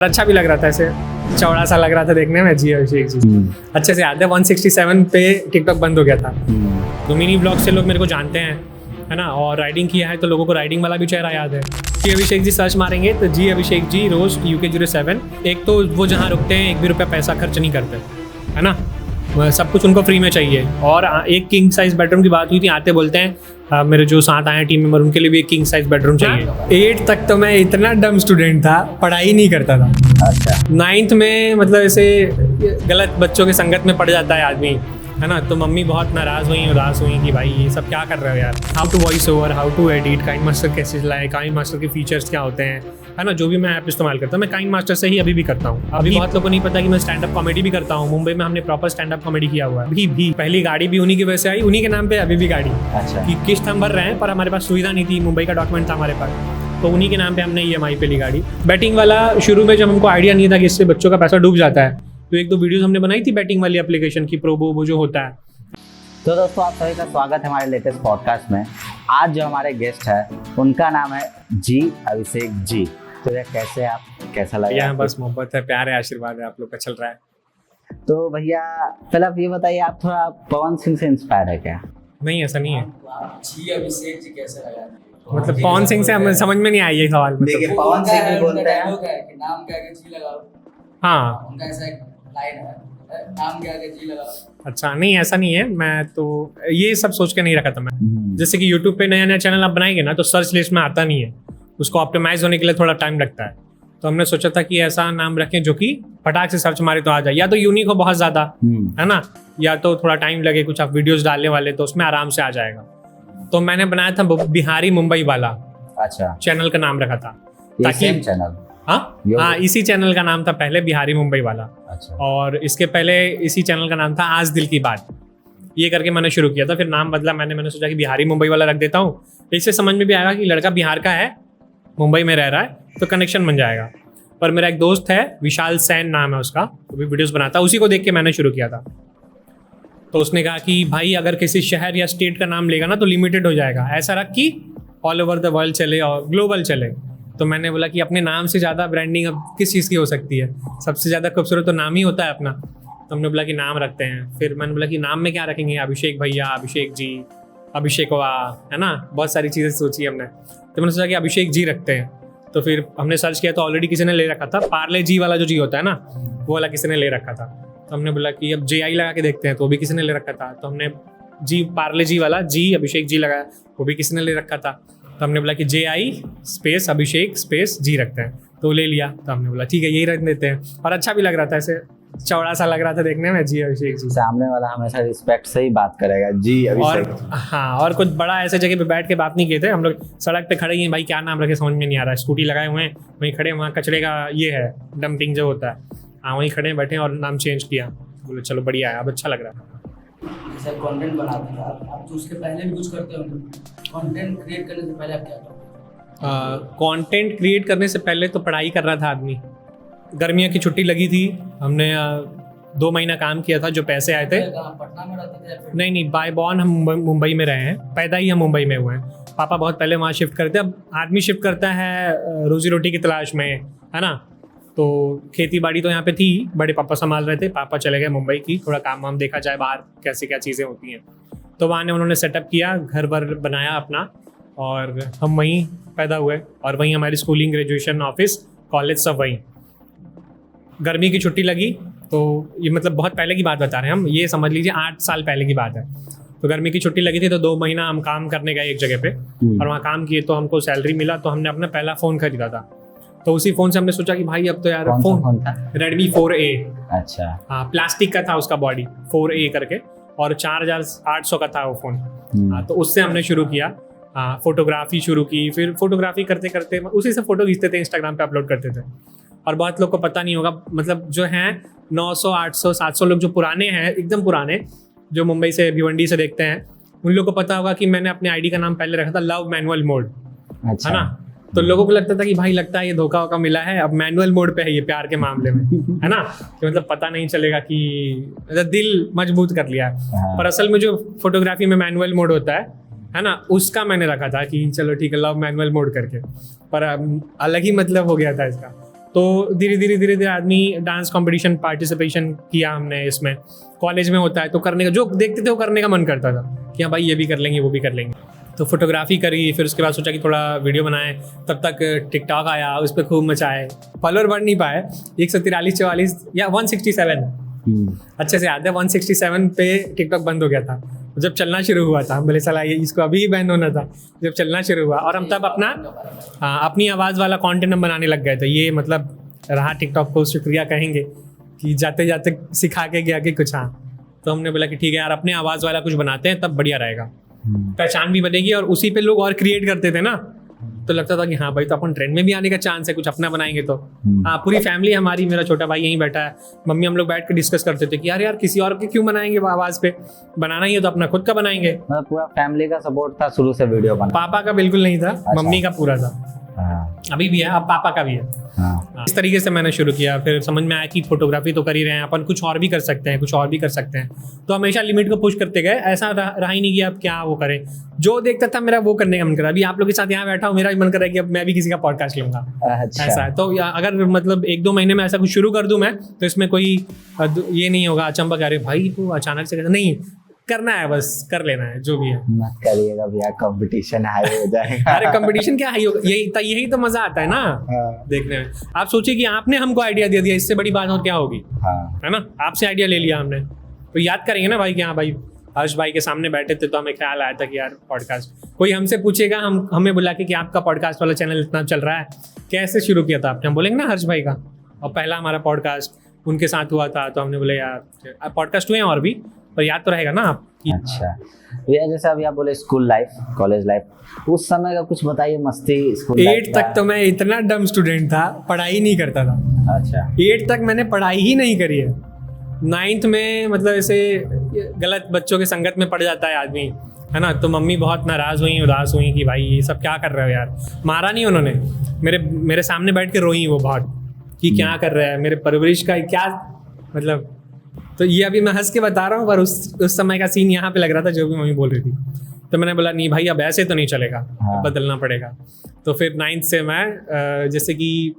अच्छा भी लग रहा था, ऐसे चौड़ा सा लग रहा था देखने में। जी अभिषेक जी अच्छे से याद है। 167 पे टिकटॉक बंद हो गया था, तो मिनी ब्लॉग से लोग मेरे को जानते हैं, है ना। और राइडिंग किया है तो लोगों को राइडिंग वाला भी चेहरा याद है। जी अभिषेक जी सर्च मारेंगे तो जी अभिषेक जी रोज UK07। एक तो वो जहाँ रुकते हैं 1 भी रुपया पैसा खर्च नहीं करते, है ना। सब कुछ उनको फ्री में चाहिए। और एक किंग साइज बेडरूम की बात हुई थी, आते बोलते हैं मेरे जो साथ आए टीम मेंबर उनके लिए भी एक किंग साइज बेडरूम चाहिए। 8 तक तो मैं इतना डम स्टूडेंट था, पढ़ाई नहीं करता था। अच्छा। 9th में मतलब ऐसे गलत बच्चों के संगत में पड़ जाता है आदमी, है ना। तो मम्मी बहुत नाराज़ हुई, उदास हुई कि भाई ये सब क्या कर रहे हो यार। How to voice over, how to edit, kine master कैसे चलाए, काइन मास्टर के फीचर्स क्या होते हैं, है ना। जो भी मैं ऐप इस्तेमाल करता हूँ मैं काइन मास्टर से ही अभी भी करता हूँ। अभी बहुत लोगों को नहीं पता कि मैं स्टैंड अप कॉमेडी भी करता हूँ। मुंबई में हमने प्रॉपर स्टैंड अप कॉमेडी किया हुआ है। भी पहली गाड़ी भी उन्हीं की वजह से आई, उन्हीं के नाम पे अभी भी गाड़ी। अच्छा। कि किस्त हम भर रहे हैं पर हमारे पास सुविधा नहीं थी, मुंबई का डॉक्यूमेंट था हमारे पास, तो उन्हीं के नाम पे हमने EMI पे ली गाड़ी। बैटिंग वाला शुरू में जब हमको आइडिया नहीं था कि इससे बच्चों का पैसा डूब जाता है, तो 1-2 वीडियोस हमने बनाई थी बैटिंग वाली एप्लीकेशन की, प्रोबो वो जो होता है। तो दोस्तों आप सभी का स्वागत है हमारे लेटेस्ट पॉडकास्ट में। आज जो हमारे गेस्ट है उनका नाम है जी अभिषेक जी। तो ये कैसे आप, कैसा लगा? यहाँ बस मोहब्बत है, प्यार है, आशीर्वाद है, आप लोग का चल रहा है। तो भैया पहले आप ये बताइए, आप थोड़ा पवन सिंह से इंस्पायर है क्या? नहीं, ऐसा नहीं है। जी अभिषेक जी कैसे लगा? मतलब पवन सिंह से हमें समझ में नहीं आई ये सवाल। देखिए मतलब पवन सिंह भी बोलते हैं कि नाम क्या है जी लगाओ। हाँ, उनका ऐसा एक लाइन है, नाम क्या है जी लगाओ। अच्छा नहीं ऐसा नहीं है। मैं तो ये सब सोच के नहीं रखा था मैं। जैसे कि यूट्यूब पे नया नया चैनल आप बनाएंगे ना तो सर्च लिस्ट में आता नहीं है, उसको ऑप्टिमाइज होने के लिए थोड़ा टाइम लगता है। तो हमने सोचा था कि ऐसा नाम रखें जो कि फटाक से सर्च मारे तो आ जाए, या तो यूनिक हो बहुत ज़्यादा, है ना, या तो थोड़ा टाइम लगे, कुछ आप वीडियोस डालने वाले तो उसमें आराम से आ जाएगा। तो मैंने बनाया था बिहारी मुंबई वाला। अच्छा। चैनल का नाम रखा था ये सेम चैनल? हाँ, इसी चैनल का नाम था पहले बिहारी मुंबई वाला। अच्छा। और इसके पहले इसी चैनल का नाम था आज दिल की बात। ये करके मैंने शुरू किया था, फिर नाम बदला मैंने सोचा कि बिहारी मुंबई वाला रख देता हूँ। इससे समझ में भी आएगा कि लड़का बिहार का है, मुंबई में रह रहा है, तो कनेक्शन बन जाएगा। पर मेरा एक दोस्त है विशाल सैन नाम है उसका, वो भी वीडियोस बनाता है, उसी को देख के मैंने शुरू किया था। तो उसने कहा कि भाई अगर किसी शहर या स्टेट का नाम लेगा ना तो लिमिटेड हो जाएगा, ऐसा रख कि ऑल ओवर द वर्ल्ड चले और ग्लोबल चले। तो मैंने बोला कि अपने नाम से ज़्यादा ब्रांडिंग अब किस चीज़ की हो सकती है, सबसे ज़्यादा खूबसूरत तो नाम ही होता है अपना। तो हमने बोला कि नाम रखते हैं। फिर मैंने बोला कि नाम में क्या रखेंगे, अभिषेक भैया, अभिषेक जी, अभिषेकवा, है ना, बहुत सारी चीज़ें सोची हमने। तो मैंने सोचा कि अभिषेक जी रखते हैं। तो फिर हमने सर्च किया तो ऑलरेडी किसी ने ले रखा था, पार्ले जी वाला जो जी होता है ना, वो वाला किसी ने ले रखा था। तो हमने बोला कि अब JI लगा के देखते हैं, तो वो भी किसी ने ले रखा था। तो हमने जी पार्ले जी वाला जी अभिषेक जी लगाया, वो भी किसी ने ले रखा था। तो हमने बोला कि JI स्पेस अभिषेक स्पेस जी रखते हैं, तो ले लिया। तो हमने बोला ठीक है यही रख देते हैं। और अच्छा भी लग रहा था, ऐसे चौड़ा सा लग रहा था देखने में, जी अभिषेक जी। सामने वाला हमेशा रिस्पेक्ट से ही बात करेगा, जी अभिषेक। और हाँ, और कुछ बड़ा ऐसे जगह पे बैठ के बात नहीं किए थे हम लोग। सड़क पे खड़े ही हैं, भाई क्या नाम रखे समझ में नहीं आ रहा है। स्कूटी लगाए हुए हैं, वहीं खड़े, वहाँ कचरे का ये है डंपिंग जो होता है, हाँ वहीं खड़े बैठे और नाम चेंज किया। बोले चलो बढ़िया है, अब अच्छा लग रहा है। जैसे कंटेंट बनाते हैं आप तो उसके पहले भी कुछ करते होंगे। कंटेंट क्रिएट करने से पहले आप क्या करते हैं? कंटेंट क्रिएट करने से पहले तो पढ़ाई कर रहा था आदमी। गर्मियों की छुट्टी लगी थी, हमने 2 महीना काम किया था, जो पैसे आए थे। पटना में रहते थे या फिर? नहीं, बाय बॉर्न हम मुंबई में रहे हैं, पैदा ही हम मुंबई में हुए हैं। पापा बहुत पहले वहाँ शिफ्ट करते हैं। अब आदमी शिफ्ट करता है रोजी रोटी की तलाश में, है ना। तो खेती बाड़ी तो यहाँ पे थी, बड़े पापा संभाल रहे थे, पापा चले गए मुंबई की, थोड़ा काम वाम देखा जाए बाहर कैसे क्या चीज़ें होती हैं। तो वहाँ ने उन्होंने सेटअप किया, घर वर बनाया अपना, और हम वहीं पैदा हुए और वहीं हमारी स्कूलिंग, ग्रेजुएशन, ऑफिस, कॉलेज सब वहीं। गर्मी की छुट्टी लगी तो ये मतलब बहुत पहले की बात बता रहे हैं हम, ये समझ लीजिए 8 साल पहले की बात है। तो गर्मी की छुट्टी लगी थी तो 2 महीना हम काम करने गए एक जगह पे, और वहाँ काम किए तो हमको सैलरी मिला, तो हमने अपना पहला फ़ोन खरीदा था। तो उसी फ़ोन से हमने सोचा कि भाई अब तो यार फोन था? Redmi 4A। अच्छा। हाँ, प्लास्टिक का था उसका बॉडी, 4A करके, और 4800 का था वो फ़ोन। हाँ, तो उससे हमने शुरू किया। हाँ, फोटोग्राफी शुरू की। फिर फोटोग्राफी करते करते उसी से फ़ोटो खींचते थे, इंस्टाग्राम पे अपलोड करते थे। और बहुत लोग को पता नहीं होगा, मतलब जो हैं 900, 800, 700 लोग जो पुराने हैं, एकदम पुराने, जो मुंबई से, भिवंडी से देखते हैं, उन लोगों को पता होगा कि मैंने अपने आईडी का नाम पहले रखा था लव मैनुअल मोड, अच्छा। है ना। तो लोगों को लगता था कि भाई लगता है ये धोखा वोखा मिला है, अब मैनुअल मोड पे है ये प्यार के मामले में, है ना, कि मतलब पता नहीं चलेगा कि मतलब दिल मजबूत कर लिया है। पर असल में जो फोटोग्राफी में मैनुअल मोड होता है ना, उसका मैंने रखा था कि चलो ठीक है लव मैनुअल मोड करके, पर अलग ही मतलब हो गया था इसका। तो धीरे धीरे आदमी डांस कंपटीशन पार्टिसिपेशन किया हमने इसमें। कॉलेज में होता है तो करने का जो देखते थे वो करने का मन करता था कि हाँ भाई ये भी कर लेंगे वो भी कर लेंगे। तो फोटोग्राफी करी, फिर उसके बाद सोचा कि थोड़ा वीडियो बनाएं। तब तक टिकटॉक आया, उस पर खूब मचाए। फॉलोअर बढ़ नहीं पाए, 143-44 या 167 अच्छे से याद है। 167 पे टिकटॉक बंद हो गया था जब चलना शुरू हुआ था। हम बोले चला ये इसको अभी बैन होना था जब चलना शुरू हुआ। और हम तब अपनी आवाज़ वाला कंटेंट हम बनाने लग गए थे। ये मतलब रहा टिकटॉक को शुक्रिया कहेंगे कि जाते जाते सिखा के गया कि कुछ। हाँ, तो हमने बोला कि ठीक है यार अपने आवाज़ वाला कुछ बनाते हैं तब बढ़िया रहेगा, पहचान भी बनेगी। और उसी पे लोग और क्रिएट करते थे ना, तो लगता था कि हाँ भाई तो अपन ट्रेंड में भी आने का चांस है, कुछ अपना बनाएंगे तो। हाँ, पूरी फैमिली हमारी, मेरा छोटा भाई यहीं बैठा है, मम्मी, हम लोग बैठ के डिस्कस करते थे कि यार किसी और के क्यों बनाएंगे आवाज़ पे, बनाना ही है तो अपना खुद का बनाएंगे। मतलब पूरा फैमिली का सपोर्ट था शुरू से वीडियो बना? पापा का बिल्कुल नहीं था, मम्मी का पूरा था। हाँ। अभी भी है, अब पापा का भी है। हाँ। इस तरीके से मैंने शुरू किया। फिर समझ में आया कि फोटोग्राफी तो कर ही रहे हैं अपन, कुछ और भी कर सकते हैं, कुछ और भी कर सकते हैं। तो हमेशा लिमिट को पुश करते गए। ऐसा रहा ही नहीं कि अब क्या वो करें, जो देखता था मेरा वो करने का मन कर रहा है। अभी आप लोग के साथ यहाँ बैठा हूँ, मेरा भी मन कर रहा है कि अब मैं भी किसी का पॉडकास्ट लूंगा। अच्छा। ऐसा है। तो अगर मतलब 1-2 महीने में ऐसा कुछ शुरू कर दूं मैं, तो इसमें कोई ये नहीं होगा अचंभा कि अरे भाई तू अचानक से नहीं, करना है बस, कर लेना है जो भी है। मत करिएगा भैया, कंपटीशन हाई हो जाएगा। अरे कंपटीशन क्या हाई होगा, यही तो मजा आता है ना देखने में। आप सोचिए कि आपने हमको आइडिया दे दिया, इससे बड़ी बात और क्या होगी। है ना, आपसे आइडिया ले लिया हमने, तो याद करेंगे ना भाई कि हाँ भाई हर्ष भाई के सामने बैठे थे तो हमें ख्याल आया था कि यार पॉडकास्ट। कोई हमसे पूछेगा, हमें बुला के कि आपका पॉडकास्ट वाला चैनल इतना चल रहा है, कैसे शुरू किया था आपने, हम बोलेंगे ना हर्ष भाई का। और पहला हमारा पॉडकास्ट उनके साथ हुआ था, तो हमने बोले यार पॉडकास्ट हुए हैं और भी, पर याद तो रहेगा ना आप। अच्छा भैया, जैसे अभी आप बोले स्कूल लाइफ, कॉलेज लाइफ, उस समय का कुछ बताइए, मस्ती स्कूल 8 तक तो मैं इतना डम स्टूडेंट था, पढ़ाई नहीं करता था। अच्छा। 8 तक मैंने पढ़ाई ही नहीं करी है। 9th में मतलब ऐसे गलत बच्चों के संगत में पड़ जाता है आदमी, है ना। तो मम्मी बहुत नाराज़ हुई, उदास हुई कि भाई ये सब क्या कर रहे हो यार। मारा नहीं उन्होंने, मेरे सामने बैठ के रोई वो बहुत कि क्या कर रहा है, मेरे परवरिश का क्या मतलब। तो ये अभी मैं हंस के बता रहा हूँ, पर उस समय का सीन यहाँ पे लग रहा था जो भी मम्मी बोल रही थी। तो मैंने बोला नहीं भाई अब ऐसे तो नहीं चलेगा, बदलना पड़ेगा। तो फिर 9th से मैं जैसे कि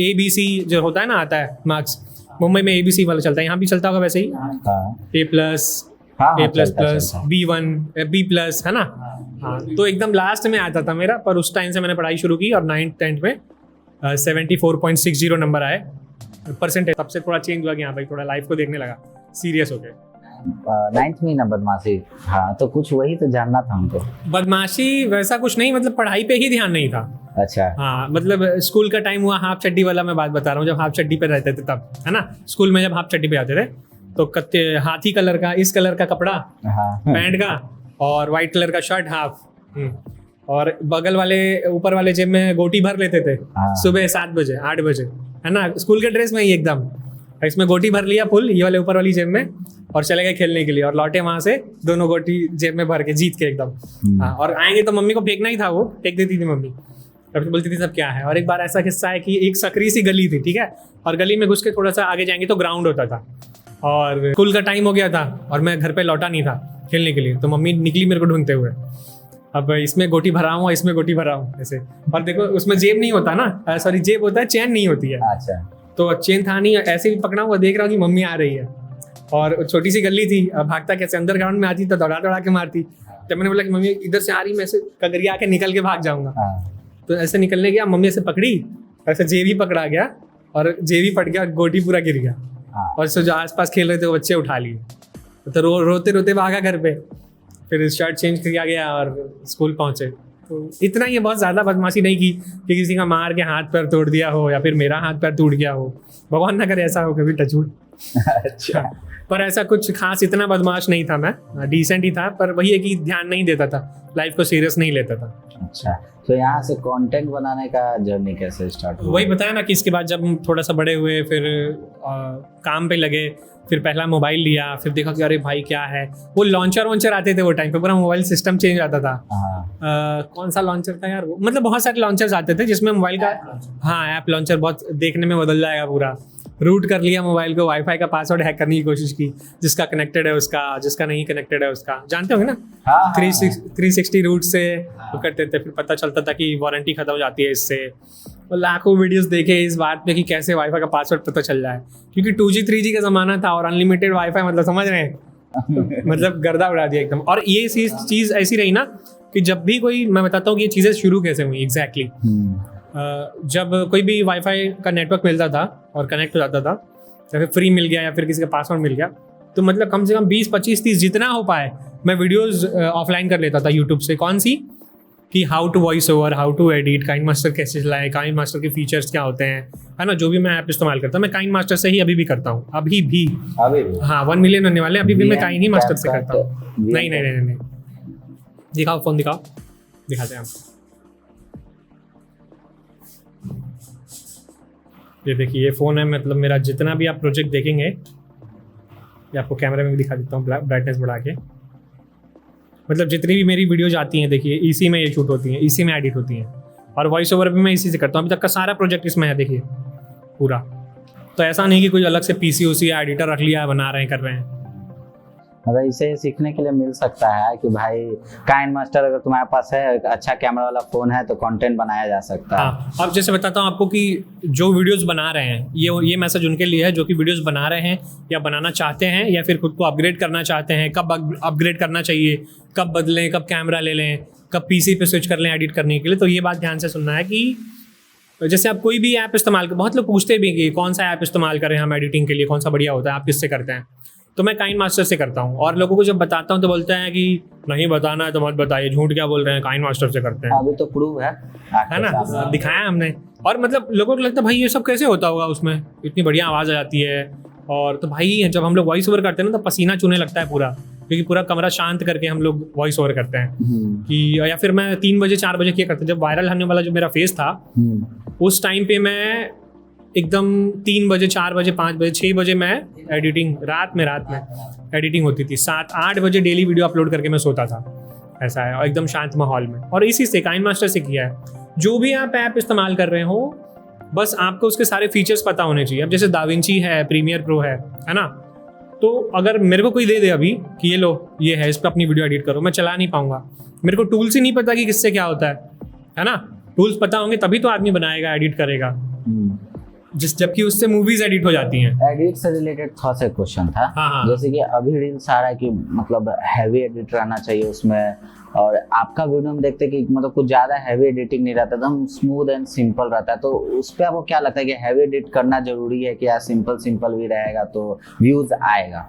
ABC जो होता है ना, आता है मार्क्स, मुंबई में ABC वाला चलता है, यहाँ भी चलता होगा वैसे ही। A+, B1, B+, है ना। हाँ, तो एकदम लास्ट में आता था मेरा, पर उस टाइम से मैंने पढ़ाई शुरू की और 9th 10th में 74.60 नंबर आए परसेंटेज। तब से थोड़ा चेंज हुआ कि हाँ भाई थोड़ा लाइफ को देखने लगा सीरियस हो गए। 9th में ना बदमाशी, हाँ तो कुछ वही तो जानना था हमको। बदमाशी वैसा कुछ नहीं, मतलब पढ़ाई पे ही ध्यान नहीं था। अच्छा। हाँ, मतलब स्कूल का टाइम हुआ, हाफ चड्डी वाला मैं बात बता रहा हूँ, जब हाफ चड्डी पे रहते थे तब, है ना। स्कूल में जब हाफ चड्डी पे आते थे तो कत्ते हाथी कलर का, इस कलर का कपड़ा, पैंट का, और वाइट कलर का शर्ट हाफ, और बगल वाले ऊपर वाले जेब में गोटी भर लेते थे सुबह 7 बजे 8 बजे, है ना। स्कूल के ड्रेस में ही एकदम, इसमें गोटी भर लिया फुल, ये वाले ऊपर वाली जेब में, और चले गए खेलने के लिए, और लौटे वहां से दोनों गोटी जेब में भर के जीत के एकदम। हाँ, और आएंगे तो मम्मी को फेंकना ही था, वो फेंक देती थी मम्मी, तब बोलती थी सब क्या है। और एक बार ऐसा किस्सा है कि एक सकरी सी गली थी, ठीक है, और गली में घुस के थोड़ा सा आगे जाएंगे तो ग्राउंड होता था, और स्कूल का टाइम हो गया था और मैं घर पे लौटा नहीं था खेलने के लिए। तो मम्मी निकली मेरे को ढूंढते हुए, अब इसमें गोटी भरा हूँ, इसमें गोटी भरा हूँ ऐसे। और देखो उसमें जेब नहीं होता ना, सॉरी जेब होता है, चेन नहीं होती है। अच्छा। तो चेन था नहीं, ऐसे भी पकड़ा हुआ देख रहा हूँ कि मम्मी आ रही है, और छोटी सी गली थी, भागता कैसे, अंदर ग्राउंड में आती तो दौड़ा दौड़ा के मारती। तो मैंने बोला कि मम्मी इधर से आ रही, मैं ऐसे कगरिया के निकल के भाग जाऊंगा। तो ऐसे निकलने गया, मम्मी ऐसे पकड़ी, ऐसे जेब ही पकड़ा गया और जेब ही फट गया, गोटी पूरा गिर गया। और जो आसपास खेल रहे थे वो बच्चे उठा लिए, तो रोते रोते भागा घर पे। फिर शर्ट चेंज किया गया और स्कूल पहुंचे। तो इतना ही, बहुत ज़्यादा बदमाशी नहीं की कि किसी का मार के हाथ पैर तोड़ दिया हो या फिर मेरा हाथ पैर टूट गया हो, भगवान ना करे ऐसा हो कभी, टचवुड। अच्छा। पर ऐसा कुछ खास इतना बदमाश नहीं था मैं, डिसेंट ही था, पर वही है कि ध्यान नहीं देता था, लाइफ को सीरियस नहीं लेता था। अच्छा, तो यहाँ से कंटेंट बनाने का जर्नी कैसे स्टार्ट हुआ? वही बताया ना कि इसके बाद जब थोड़ा सा बड़े हुए, फिर काम पे लगे, फिर पहला मोबाइल लिया, फिर देखा कि अरे भाई क्या है, वो लॉन्चर आते थे वो टाइम पे, पूरा मोबाइल सिस्टम चेंज आता था। कौन सा लॉन्चर था यार वो, मतलब बहुत सारे लॉन्चर्स आते थे जिसमें मोबाइल का, हाँ ऐप लॉन्चर बहुत देखने में बदल जाएगा पूरा। रूट कर लिया मोबाइल को, वाईफाई का पासवर्ड हैक करने की कोशिश की, जिसका कनेक्टेड है उसका, जिसका नहीं कनेक्टेड है उसका, जानते होंगे ना। 360 रूट से वो करते थे, फिर पता चलता था कि वारंटी खत्म हो जाती है इससे, और लाखों वीडियोस देखे इस बात पे कि कैसे वाईफाई का पासवर्ड पता चल जाए, क्योंकि 2G 3G का ज़माना था और अनलिमिटेड वाईफाई, मतलब समझ रहे हैं मतलब गर्दा उड़ा दिया एकदम। और ये चीज़ ऐसी रही ना कि जब भी कोई, मैं बताता हूँ कि ये चीज़ें शुरू कैसे हुई एग्जैक्टली। जब कोई भी वाईफाई का नेटवर्क मिलता था और कनेक्ट हो जाता था, या फिर फ्री मिल गया या फिर किसी का पासवर्ड मिल गया, तो मतलब कम से कम 20 25 30 जितना हो पाए मैं वीडियोस ऑफलाइन कर लेता था यूट्यूब से। कौन सी? कि how to voice over, how to edit, kine master कैसे चलाए, काइन मास्टर के फीचर्स क्या होते हैं, है ना। जो भी मैं ऐप इस्तेमाल करता हूँ मैं काइन मास्टर से ही अभी भी करता हूँ, अभी भी। हाँ 1 मिलियन होने वाले, अभी भी मैं काइन ही मास्टर से करता हूँ। नहीं, दिखाओ फ़ोन, दिखाओ, दिखाते हैं आपको। ये देखिए, ये फ़ोन है, मतलब मेरा जितना भी आप प्रोजेक्ट देखेंगे, ये आपको कैमरे में भी दिखा देता हूँ ब्राइटनेस बढ़ा के। मतलब जितनी भी मेरी वीडियोज आती हैं, देखिए इसी में ये शूट होती हैं, इसी में एडिट होती हैं, और वॉइस ओवर भी मैं इसी से करता हूँ। अभी तक का सारा प्रोजेक्ट इसमें है, देखिए पूरा। तो ऐसा नहीं कि कोई अलग से पीसी उसी या एडिटर रख लिया है, बना रहे हैं, कर रहे हैं। मतलब इसे सीखने के लिए मिल सकता है कि भाई काइन मास्टर अगर तुम्हारे पास है, अच्छा कैमरा वाला फोन है, तो कंटेंट बनाया जा सकता है। हाँ, अब जैसे बताता हूँ आपको कि जो वीडियोस बना रहे हैं, ये मैसेज उनके लिए है जो कि वीडियोस बना रहे हैं या बनाना चाहते हैं, या फिर खुद को अपग्रेड करना चाहते हैं। कब अपग्रेड करना चाहिए, कब बदलें, कब कैमरा ले लें, कब पीसी पे स्विच कर लें एडिट करने के लिए। तो ये बात ध्यान से सुनना है कि जैसे आप कोई भी ऐप इस्तेमाल कर, बहुत लोग पूछते भी कि कौन सा ऐप इस्तेमाल करें हम एडिटिंग के लिए, कौन सा बढ़िया होता है, आप किससे करते हैं। तो मैं काइन मास्टर से करता हूँ, और लोगों को जब बताता हूँ तो बोलते हैं कि नहीं बताना है तो मत बताइए, झूठ क्या बोल रहे हैं, काइन मास्टर से करते हैं। अभी तो प्रूव है ना, दिखाया हमने। और मतलब लोगों को लगता है भाई ये सब कैसे होता होगा, उसमें इतनी बढ़िया आवाज़ आ जाती है। और तो भाई जब हम लोग वॉइस ओवर करते हैं ना तो पसीना चूने लगता है पूरा, क्योंकि पूरा कमरा शांत करके हम लोग वॉइस ओवर करते हैं। कि या फिर मैं 3 बजे 4 बजे किया करता, जब वायरल होने वाला जो मेरा फेस था, उस टाइम पे मैं एकदम 3 बजे 4 बजे 5 बजे 6 बजे मैं एडिटिंग, रात में एडिटिंग होती थी। 7-8 बजे डेली वीडियो अपलोड करके मैं सोता था, ऐसा है, और एकदम शांत माहौल में। और इसी से काइन मास्टर से किया है। जो भी आप ऐप इस्तेमाल कर रहे हो, बस आपको उसके सारे फीचर्स पता होने चाहिए। अब जैसे दाविंची है, प्रीमियर प्रो है ना। तो अगर मेरे को कोई दे दे अभी कि ये लो, ये है, इस पर अपनी वीडियो एडिट करो, मैं चला नहीं पाऊंगा। मेरे को टूल्स ही नहीं पता कि किससे क्या होता है ना। टूल्स पता होंगे तभी तो आदमी बनाएगा, एडिट करेगा। जबकि उससे मूवीज एडिट हो जाती हैं। एडिट से रिलेटेड थोड़ा सा क्वेश्चन था। हाँ। जैसे कि अभी रील्स आ रहा है कि मतलब हैवी एडिट रहना चाहिए उसमें, और आपका वीडियो में देखते हैं कि मतलब कुछ ज्यादा हैवी एडिटिंग नहीं रहता, एकदम स्मूथ एंड सिंपल रहता है। तो उस पर आपको क्या लगता है कि हैवी एडिट करना जरूरी है कि या सिंपल भी रहेगा तो व्यूज आएगा?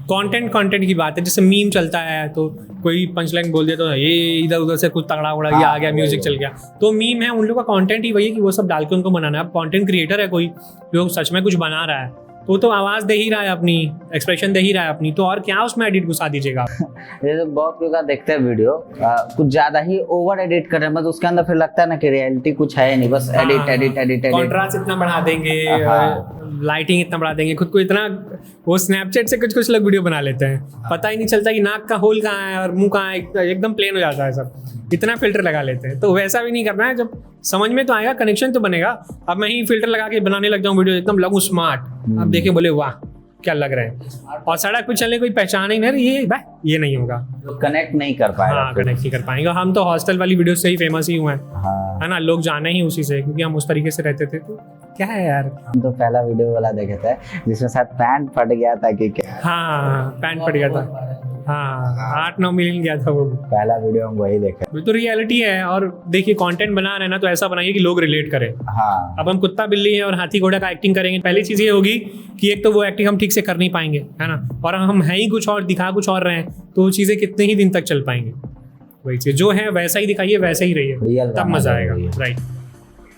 कंटेंट की बात है। जैसे मीम चलता है तो कोई पंच लाइन बोल दिया तो ये इधर उधर से कुछ तगड़ा उड़ा ये आ गया, म्यूजिक चल गया, तो मीम है। उन लोगों का कंटेंट ही वही है कि वो सब डाल के उनको बनाना है। अब कंटेंट क्रिएटर है कोई जो सच में कुछ बना रहा है, तो आवाज़ दे ही रहा है अपनी, एक्सप्रेशन दे ही रहा है अपनी, तो और क्या उसमें एडिट घुसा दीजिएगा। ये तो बहुत लोग देखते हैं वीडियो, कुछ ज्यादा ही ओवर एडिट कर रहे हैं, मतलब उसके अंदर फिर लगता है ना कि रियलिटी कुछ है नहीं, बस एडिट। कॉन्ट्रास्ट इतना बढ़ा देंगे, लाइटिंग इतना बढ़ा देंगे, खुद को इतना, वो स्नैपचैट से कुछ लोग वीडियो बना लेते हैं, पता ही नहीं चलता कि नाक का होल कहाँ है और मुंह कहाँ है, एकदम प्लेन हो जाता है सब, इतना फिल्टर लगा लेते हैं। तो वैसा भी नहीं करना है। जब समझ में तो आएगा, कनेक्शन तो बनेगा। अब मैं ही फिल्टर लगा के बनाने लग जाऊँ वीडियो, एकदम लगूँ स्मार्ट, अब देखिए बोले वाह क्या लग रहे हैं, और सड़क पे चले कोई पहचान ही नहीं, ये नहीं होगा, कनेक्ट नहीं कर पाएगा। हाँ, कनेक्ट नहीं कर पाएंगे। हम तो हॉस्टल वाली वीडियो से ही फेमस ही हुए हैं, हाँ। है ना, लोग जाने ही उसी से, क्योंकि हम उस तरीके से रहते थे। तो क्या है यार, हम तो पहला वीडियो वाला देखे थे जिसमें शायद पैंट फट गया था कि क्या। हाँ, पैंट फट गया था, हाँ 8-9 मिलियन गया था वो, पहला वीडियो हम वही देखे। तो रियलिटी है। और देखिए कंटेंट बना रहे हैं ना, तो ऐसा बनाइए कि लोग रिलेट करें। हाँ। अब हम कुत्ता बिल्ली है और हाथी घोड़ा का एक्टिंग करेंगे, पहली चीज़ ये होगी कि एक तो वो एक्टिंग हम ठीक से कर नहीं पाएंगे, है ना, और हम हैं ही कुछ और, दिखा कुछ और रहे हैं, तो वो चीज़ें कितने ही दिन तक चल पाएंगे। वही चीज़ जो है वैसा ही दिखाइए, वैसा ही रहिए, तब मजा आएगा। राइट,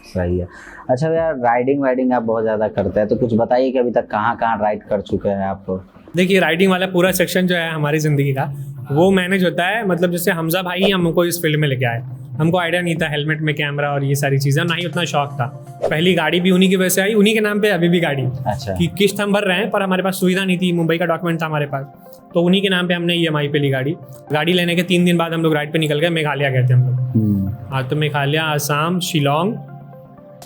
सही है। अच्छा भैया, राइडिंग आप बहुत ज़्यादा करते हैं, तो कुछ बताइए कि अभी तक कहाँ राइड कर चुके हैं आप? देखिए राइडिंग वाला पूरा सेक्शन जो है हमारी ज़िंदगी का, वो मैनेज होता है। मतलब जैसे हमजा भाई ही हमको इस फील्ड में लेके आए, हमको आइडिया नहीं था हेलमेट में कैमरा और ये सारी चीज़ें, ना ही उतना शौक था। पहली गाड़ी भी उन्हीं की वजह से आई, उन्हीं के नाम पे अभी भी गाड़ी। अच्छा। कि किस्त हम भर रहे हैं, पर हमारे पास सुविधा नहीं थी, मुंबई का डॉक्यूमेंट था हमारे पास, तो उन्हीं के नाम पे हमने EMI पे ली गाड़ी लेने के 3 दिन बाद हम लोग राइड पे निकल गए। मेघालय गए थे हम लोग। हाँ, तो मेघालय, आसाम, शिलोंग,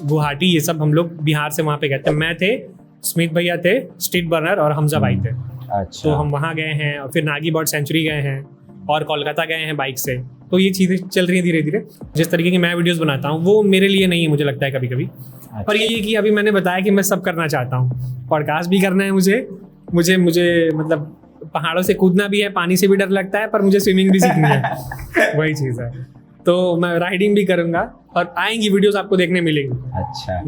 गुवाहाटी, ये सब हम लोग बिहार से वहाँ पे गए थे। मैं थे, स्मित भैया थे, स्ट्रीट बर्नर, और हमजा भाई थे। अच्छा। तो हम वहाँ गए हैं, और फिर नागी बर्ड सेंचुरी गए हैं, और कोलकाता गए हैं बाइक से। तो ये चीज़ें चल रही हैं धीरे धीरे। जिस तरीके की मैं वीडियोस बनाता हूँ वो मेरे लिए नहीं है, मुझे लगता है कभी कभी। पर ये कि अभी मैंने बताया कि मैं सब करना चाहता हूँ, पॉडकास्ट भी करना है मुझे मुझे मुझे मतलब पहाड़ों से कूदना भी है, पानी से भी डर लगता है, पर मुझे स्विमिंग भी सीखनी है वही चीज़ है। तो मैं राइडिंग भी करूँगा और आएंगी वीडियोस आपको देखने मिलेंगी। अच्छा,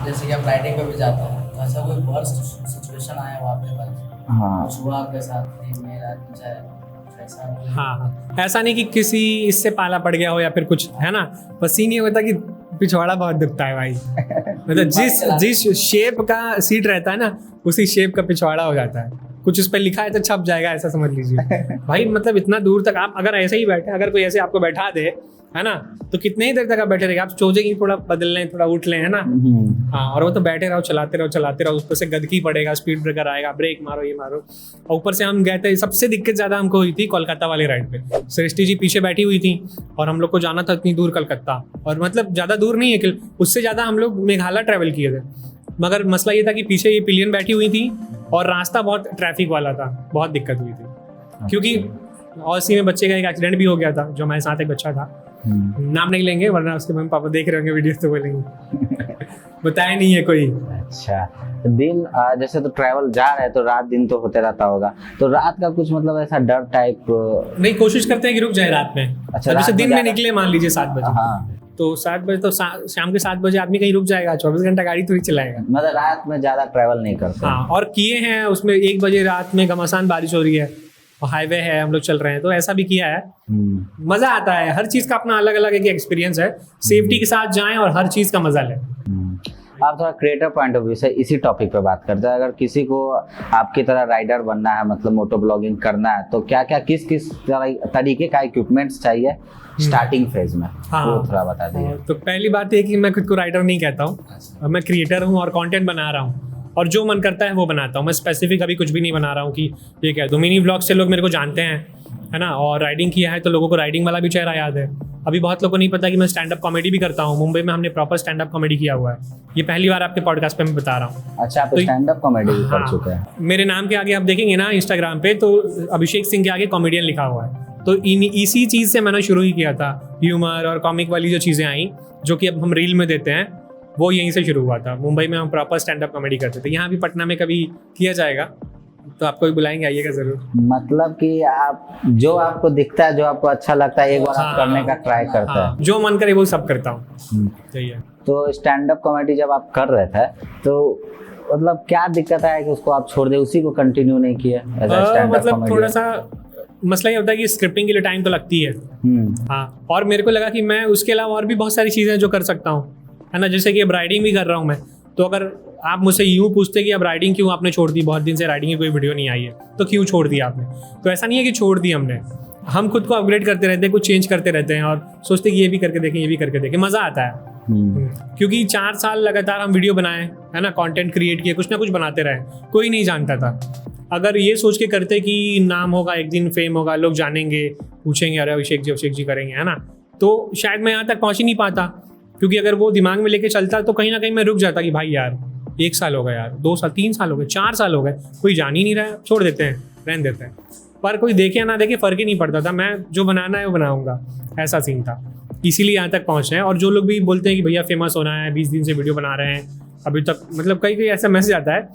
जैसे कि आप राइडिंग पे भी जाते हैं, तो ऐसा कोई वर्स्ट सिचुएशन आया वहाँ पे पास? हाँ कुछ हुआ आपके साथ दिन में, रात में, चाहे कुछ ऐसा? हाँ, ऐसा नहीं कि किसी इससे पाला पड़ गया हो या फिर कुछ, है ना। बस सीन ये होता है कि पिछवाड़ा बहुत दुखता है भाई। मतलब जिस शेप का सीट रहता है ना, उसी शेप का पिछवाड़ा हो जाता है। कुछ उस पर लिखा है तो छप जाएगा, ऐसा समझ लीजिए भाई। मतलब इतना दूर तक आप अगर ऐसे ही बैठे, अगर कोई ऐसे आपको बैठा दे, है ना, तो कितने ही देर तक आप बैठे रहेंगे। आप सोचेंगे थोड़ा बदल लें, थोड़ा उठ लें, है ना। हाँ, और वो तो बैठे रहो, चलाते रहो। ऊपर से गदकी पड़ेगा, स्पीड ब्रेकर आएगा, ब्रेक मारो, ये मारो। और ऊपर से हम गए थे, सबसे दिक्कत ज़्यादा हमको हुई थी कोलकाता वाले राइड पे। सृष्टि जी पीछे बैठी हुई थी और हम लोग को जाना था इतनी दूर कलकत्ता, और मतलब ज़्यादा दूर नहीं है, उससे ज़्यादा हम लोग मेघालय ट्रैवल किए थे। मगर मसला ये था कि पीछे ये पिलियन बैठी हुई थी और रास्ता बहुत ट्रैफिक वाला था, बहुत दिक्कत हुई थी। क्योंकि औसी में बच्चे का एक एक्सीडेंट भी हो गया था, जो हमारे साथ एक बच्चा था, नाम नहीं लेंगे वरना उसके मम्मी पापा देख रहे होंगे वीडियो तो बोलेंगे बताया नहीं है कोई। अच्छा, दिन जैसे तो ट्रैवल जा रहे हैं तो रात दिन तो होते रहता होगा, तो रात का कुछ मतलब ऐसा डर टाइप नहीं, कोशिश करते हैं कि रुक जाए रात में। अच्छा, जैसे दिन में निकले मान लीजिए 7 बजे, हाँ, तो 7 बजे तो शाम के 7 बजे आदमी कहीं रुक जाएगा, 24 घंटा गाड़ी थोड़ी चलाएगा। मतलब रात में ज्यादा ट्रैवल नहीं करते। हाँ, और किए हैं उसमें 1 बजे रात में घमासान बारिश हो रही है और हाईवे है, हम लोग चल रहे हैं, तो ऐसा भी किया है। मजा आता है, हर चीज का अपना अलग अलग एक एक्सपीरियंस है। सेफ्टी के साथ जाएं और हर चीज का मजा लें। आप थोड़ा क्रिएटर पॉइंट ऑफ व्यू से इसी टॉपिक पे बात करते हैं। अगर किसी को आपकी तरह राइडर बनना है, मतलब मोटो ब्लॉगिंग करना है, तो क्या क्या किस किस तरीके का इक्विपमेंट्स चाहिए स्टार्टिंग फेज में? हाँ, वो थोड़ा बता दीजिए। तो पहली बात ये कि मैं खुद को राइटर नहीं कहता हूँ, मैं क्रिएटर हूँ और कंटेंट बना रहा हूँ, और जो मन करता है वो बनाता हूँ। मैं स्पेसिफिक अभी कुछ भी नहीं बना रहा हूँ कि ये क्या है। तो मिनी ब्लॉग से लोग मेरे को जानते हैं, है ना, और राइडिंग किया है तो लोगों को राइडिंग वाला भी चेहरा याद है। अभी बहुत लोगों को नहीं पता कि मैं स्टैंड अप कॉमेडी भी करता हूँ। मुंबई में हमने प्रॉपर स्टैंड अप कॉमेडी किया हुआ है, ये पहली बार आपके पॉडकास्ट पे मैं बता रहा हूँ। अच्छा, आप स्टैंड अप कॉमेडी भी कर चुके हैं? मेरे नाम के आगे आप देखेंगे ना इंस्टाग्राम पे, तो अभिषेक सिंह के आगे कॉमेडियन लिखा हुआ है। तो इसी चीज़ से मैंने शुरू ही किया था। ह्यूमर और कॉमिक वाली जो चीज़ें आई, जो कि अब हम रील में देते हैं, वो यहीं से शुरू हुआ था। मुंबई में हम प्रॉपर स्टैंड अप कॉमेडी करते थे। यहाँ भी पटना में कभी किया जाएगा तो आपको भी बुलाएंगे, आइएगा जरूर। मतलब कि आप जो आपको दिखता है, जो आपको अच्छा लगता है, एक बार आप करने का ट्राई करते हैं। जो मन करे वो सब करता हूँ। सही है। तो स्टैंड अप कॉमेडी जब आप कर रहे थे तो मतलब क्या दिक्कत आया कि उसको आप छोड़ दे, उसी को कंटिन्यू नहीं किया एज अ स्टैंड अप मतलब कॉमेडी? थोड़ा सा मसला ये होता है कि स्क्रिप्टिंग के लिए टाइम तो लगती है। हाँ, और मेरे को लगा कि मैं उसके अलावा और भी बहुत सारी चीज़ें जो कर सकता हूँ, है ना। जैसे कि अब राइडिंग भी कर रहा हूँ मैं, तो अगर आप मुझसे यूँ पूछते कि अब राइडिंग क्यों आपने छोड़ दी, बहुत दिन से राइडिंग की कोई वीडियो नहीं आई है, तो क्यों छोड़ दिया आपने? तो ऐसा नहीं है कि छोड़ दी हमने, हम खुद को अपग्रेड करते रहते हैं, कुछ चेंज करते रहते हैं और सोचते कि ये भी करके देखें, ये भी करके देखें, मज़ा आता है। क्योंकि 4 साल लगातार हम वीडियो बनाए, है ना, कंटेंट क्रिएट किए, कुछ ना कुछ बनाते रहे, कोई नहीं जानता था। अगर ये सोच के करते कि नाम होगा, एक दिन फेम होगा, लोग जानेंगे, पूछेंगे अरे अभिषेक जी करेंगे, है ना, तो शायद मैं यहाँ तक पहुँच ही नहीं पाता। क्योंकि अगर वो दिमाग में लेके चलता तो कहीं ना कहीं मैं रुक जाता कि भाई यार 1 साल हो गया, यार 2 साल, 3 साल हो गए, 4 साल हो गए, कोई जान ही नहीं रहा है, छोड़ देते हैं, रहने देते हैं। पर कोई देखे या ना देखे फ़र्क ही नहीं पड़ता था, मैं जो बनाना है वो बनाऊंगा, ऐसा सीन था। इसीलिए यहाँ तक पहुँचे हैं। और जो लोग भी बोलते हैं कि भैया फेमस होना है, 20 दिन से वीडियो बना रहे हैं अभी तक, मतलब कई ऐसा मैसेज आता है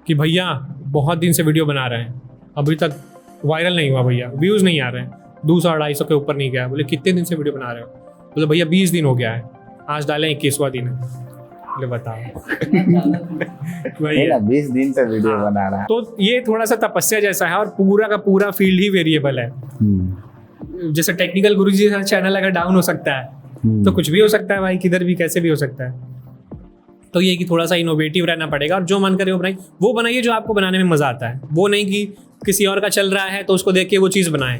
कि भैया बहुत दिन से वीडियो बना रहे हैं, अभी तक वायरल नहीं हुआ भैया, व्यूज़ नहीं आ रहे हैं, 200-250 के ऊपर नहीं गया। बोले कितने दिन से वीडियो बना रहे हो? बोले भैया 20 दिन हो गया है, आज डालें 21वां दिन है। बोले बताओ वही 20 दिन से वीडियो बना रहा है। तो ये थोड़ा सा तपस्या जैसा है और पूरा का पूरा फील्ड ही वेरिएबल है। जैसे टेक्निकल गुरुजी का चैनल अगर डाउन हो सकता है तो कुछ भी हो सकता है भाई, किधर भी कैसे भी हो सकता है। तो ये कि थोड़ा सा इनोवेटिव रहना पड़ेगा और जो मन करे वो बनाइए जो आपको बनाने में मज़ा आता है। वो नहीं कि किसी और का चल रहा है तो उसको देख के वो चीज़ बनाएं,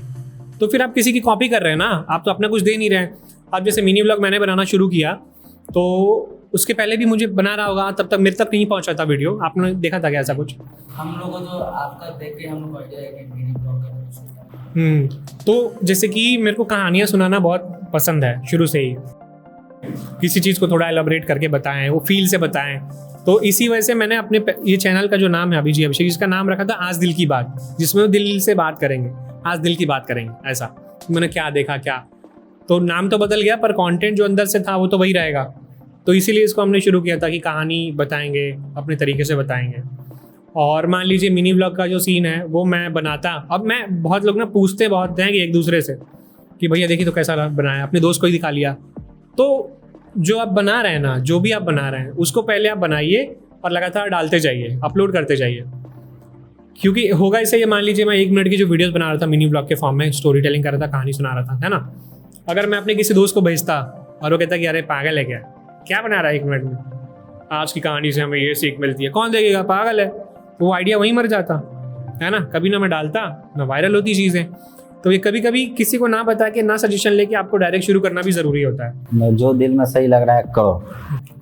तो फिर आप किसी की कॉपी कर रहे हैं ना, आप तो अपना कुछ दे नहीं रहे हैं। अब जैसे मिनी ब्लॉग मैंने बनाना शुरू किया तो उसके पहले भी मुझे बना रहा होगा, तब तक मेरे तक नहीं पहुंचा था वीडियो। आपने देखा था क्या ऐसा कुछ? हम लोगों को तो आपका देख के हम लोग को आइडिया है कि मिनी ब्लॉग करना। तो जैसे कि मेरे को कहानियाँ सुनाना बहुत पसंद है शुरू से ही, किसी चीज़ को थोड़ा एलाबरेट करके बताएं, वो फील से बताएं। तो इसी वजह से मैंने अपने ये चैनल का जो नाम है अभिषेक, इसका नाम रखा था आज दिल की बात, जिसमें दिल से बात करेंगे, आज दिल की बात करेंगे। ऐसा मैंने क्या देखा, क्या तो नाम तो बदल गया पर कंटेंट जो अंदर से था वो तो वही रहेगा। तो इसीलिए इसको हमने शुरू किया था कि कहानी बताएंगे, अपने तरीके से बताएंगे। और मान लीजिए मिनी ब्लॉग का जो सीन है वो मैं बनाता, अब मैं बहुत लोग ना पूछते बहुत हैं कि एक दूसरे से कि भैया देखिए तो कैसा बनाया, अपने दोस्त को ही दिखा लिया। तो जो आप बना रहे हैं ना, जो भी आप बना रहे हैं उसको पहले आप बनाइए और लगातार डालते जाइए, अपलोड करते जाइए। क्योंकि होगा इससे, ये मान लीजिए मैं 1 मिनट की जो वीडियोस बना रहा था मिनी ब्लॉग के फॉर्म में, स्टोरी टेलिंग कर रहा था, कहानी सुना रहा था, है ना। अगर मैं अपने किसी दोस्त को भेजता और वो कहता कि अरे पागल है क्या बना रहा है 1 मिनट में, आज की कहानी से हमें ये सीख मिलती है, कौन देखेगा, पागल है, तो वो आइडिया वहीं मर जाता, है ना। कभी ना मैं डालता ना वायरल होती चीज़ें। तो ये कभी कभी किसी को ना बता के, ना सजेशन लेके आपको डायरेक्ट शुरू करना भी ज़रूरी होता है। जो दिल में सही लग रहा है करो।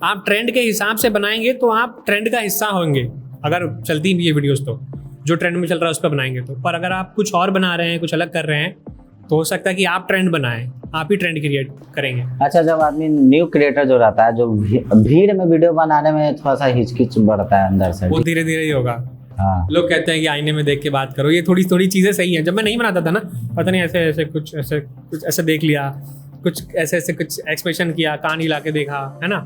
आप ट्रेंड के हिसाब से बनाएंगे तो आप ट्रेंड का हिस्सा होंगे, अगर चलती भी ये वीडियोस तो जो ट्रेंड में चल रहा है उस पर बनाएंगे तो। पर अगर आप कुछ और बना रहे हैं, कुछ अलग कर रहे हैं, तो हो सकता है कि आप ट्रेंड बनाएं, आप ही ट्रेंड क्रिएट करेंगे। अच्छा, जब आदमी न्यू क्रिएटर जो रहता है, जो भीड़ में वीडियो बनाने में थोड़ा सा हिचकिच बढ़ता है अंदर से, वो धीरे धीरे ही होगा। हाँ, लोग कहते हैं कि आईने में देख के बात करो, ये थोड़ी थोड़ी चीज़ें सही हैं। जब मैं नहीं बनाता था ना, पता नहीं ऐसे कुछ ऐसे देख लिया, कुछ ऐसे कुछ एक्सप्रेशन किया, कान हिला के देखा, है ना।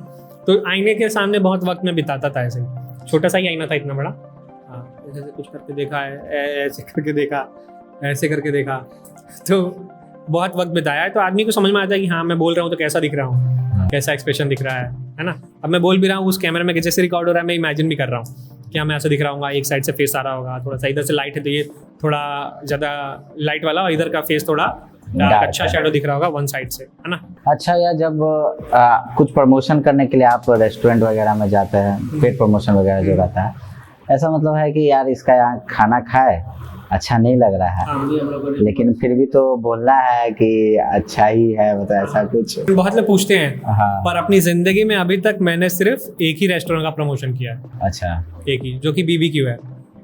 तो आईने के सामने बहुत वक्त में बिताता था, ऐसे ही छोटा सा ही आईना था, इतना बड़ा, हाँ, ऐसे कुछ करके देखा है, ऐसे करके देखा, ऐसे करके देखा, तो बहुत वक्त बिताया है। तो आदमी को समझ में आता है कि हाँ मैं बोल रहा हूँ तो कैसा दिख रहा हूँ, कैसा एक्सप्रेशन दिख रहा है ना। अब मैं बोल भी रहा हूँ, उस कैमरे में जैसे रिकॉर्ड हो रहा है, मैं इमेजिन भी कर रहा हूँ क्या मैं ऐसा दिख रहा हूँ, एक साइड से फेस आ रहा होगा, थोड़ा सा इधर से लाइट है तो ये थोड़ा ज़्यादा लाइट वाला, और इधर का फेस थोड़ा अच्छा शेडो दिख रहा होगा वन साइड से, है ना। अच्छा, या जब कुछ प्रमोशन करने के लिए आप रेस्टोरेंट वगैरह में जाते हैं, पेड प्रमोशन वगैरह जो रहता है, ऐसा मतलब है कि यार इसका यहाँ खाना खाए अच्छा नहीं लग रहा है, लेकिन फिर भी तो बोलना है कि अच्छा ही है, मतलब ऐसा कुछ बहुत लोग पूछते हैं। हाँ। पर अपनी जिंदगी में अभी तक मैंने सिर्फ एक ही रेस्टोरेंट का प्रमोशन किया है। अच्छा, एक ही, जो कि BBQ है,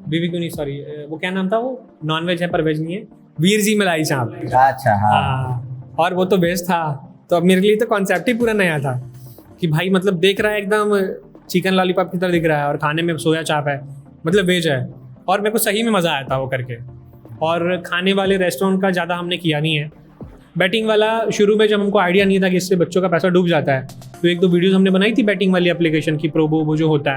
BBQ नहीं, सॉरी, वो क्या नाम था, वो नॉन वेज है पर वेज नहीं है, वीर जी मलाई चाप। अच्छा, हाँ। हाँ, और वो तो वेज था। तो अब मेरे लिए तो कॉन्सेप्ट ही पूरा नया था कि भाई मतलब देख रहा है एकदम चिकन लॉलीपॉप की तरह दिख रहा है, और खाने में सोया चाप है, मतलब वेज है। और मेरे को सही में मज़ा आया था वो करके। और खाने वाले रेस्टोरेंट का ज़्यादा हमने किया नहीं है। बैटिंग वाला शुरू में जब हमको आइडिया नहीं था कि इससे बच्चों का पैसा डूब जाता है, तो 1-2 वीडियोस हमने बनाई थी बैटिंग वाली एप्लीकेशन की, प्रोबो वो जो होता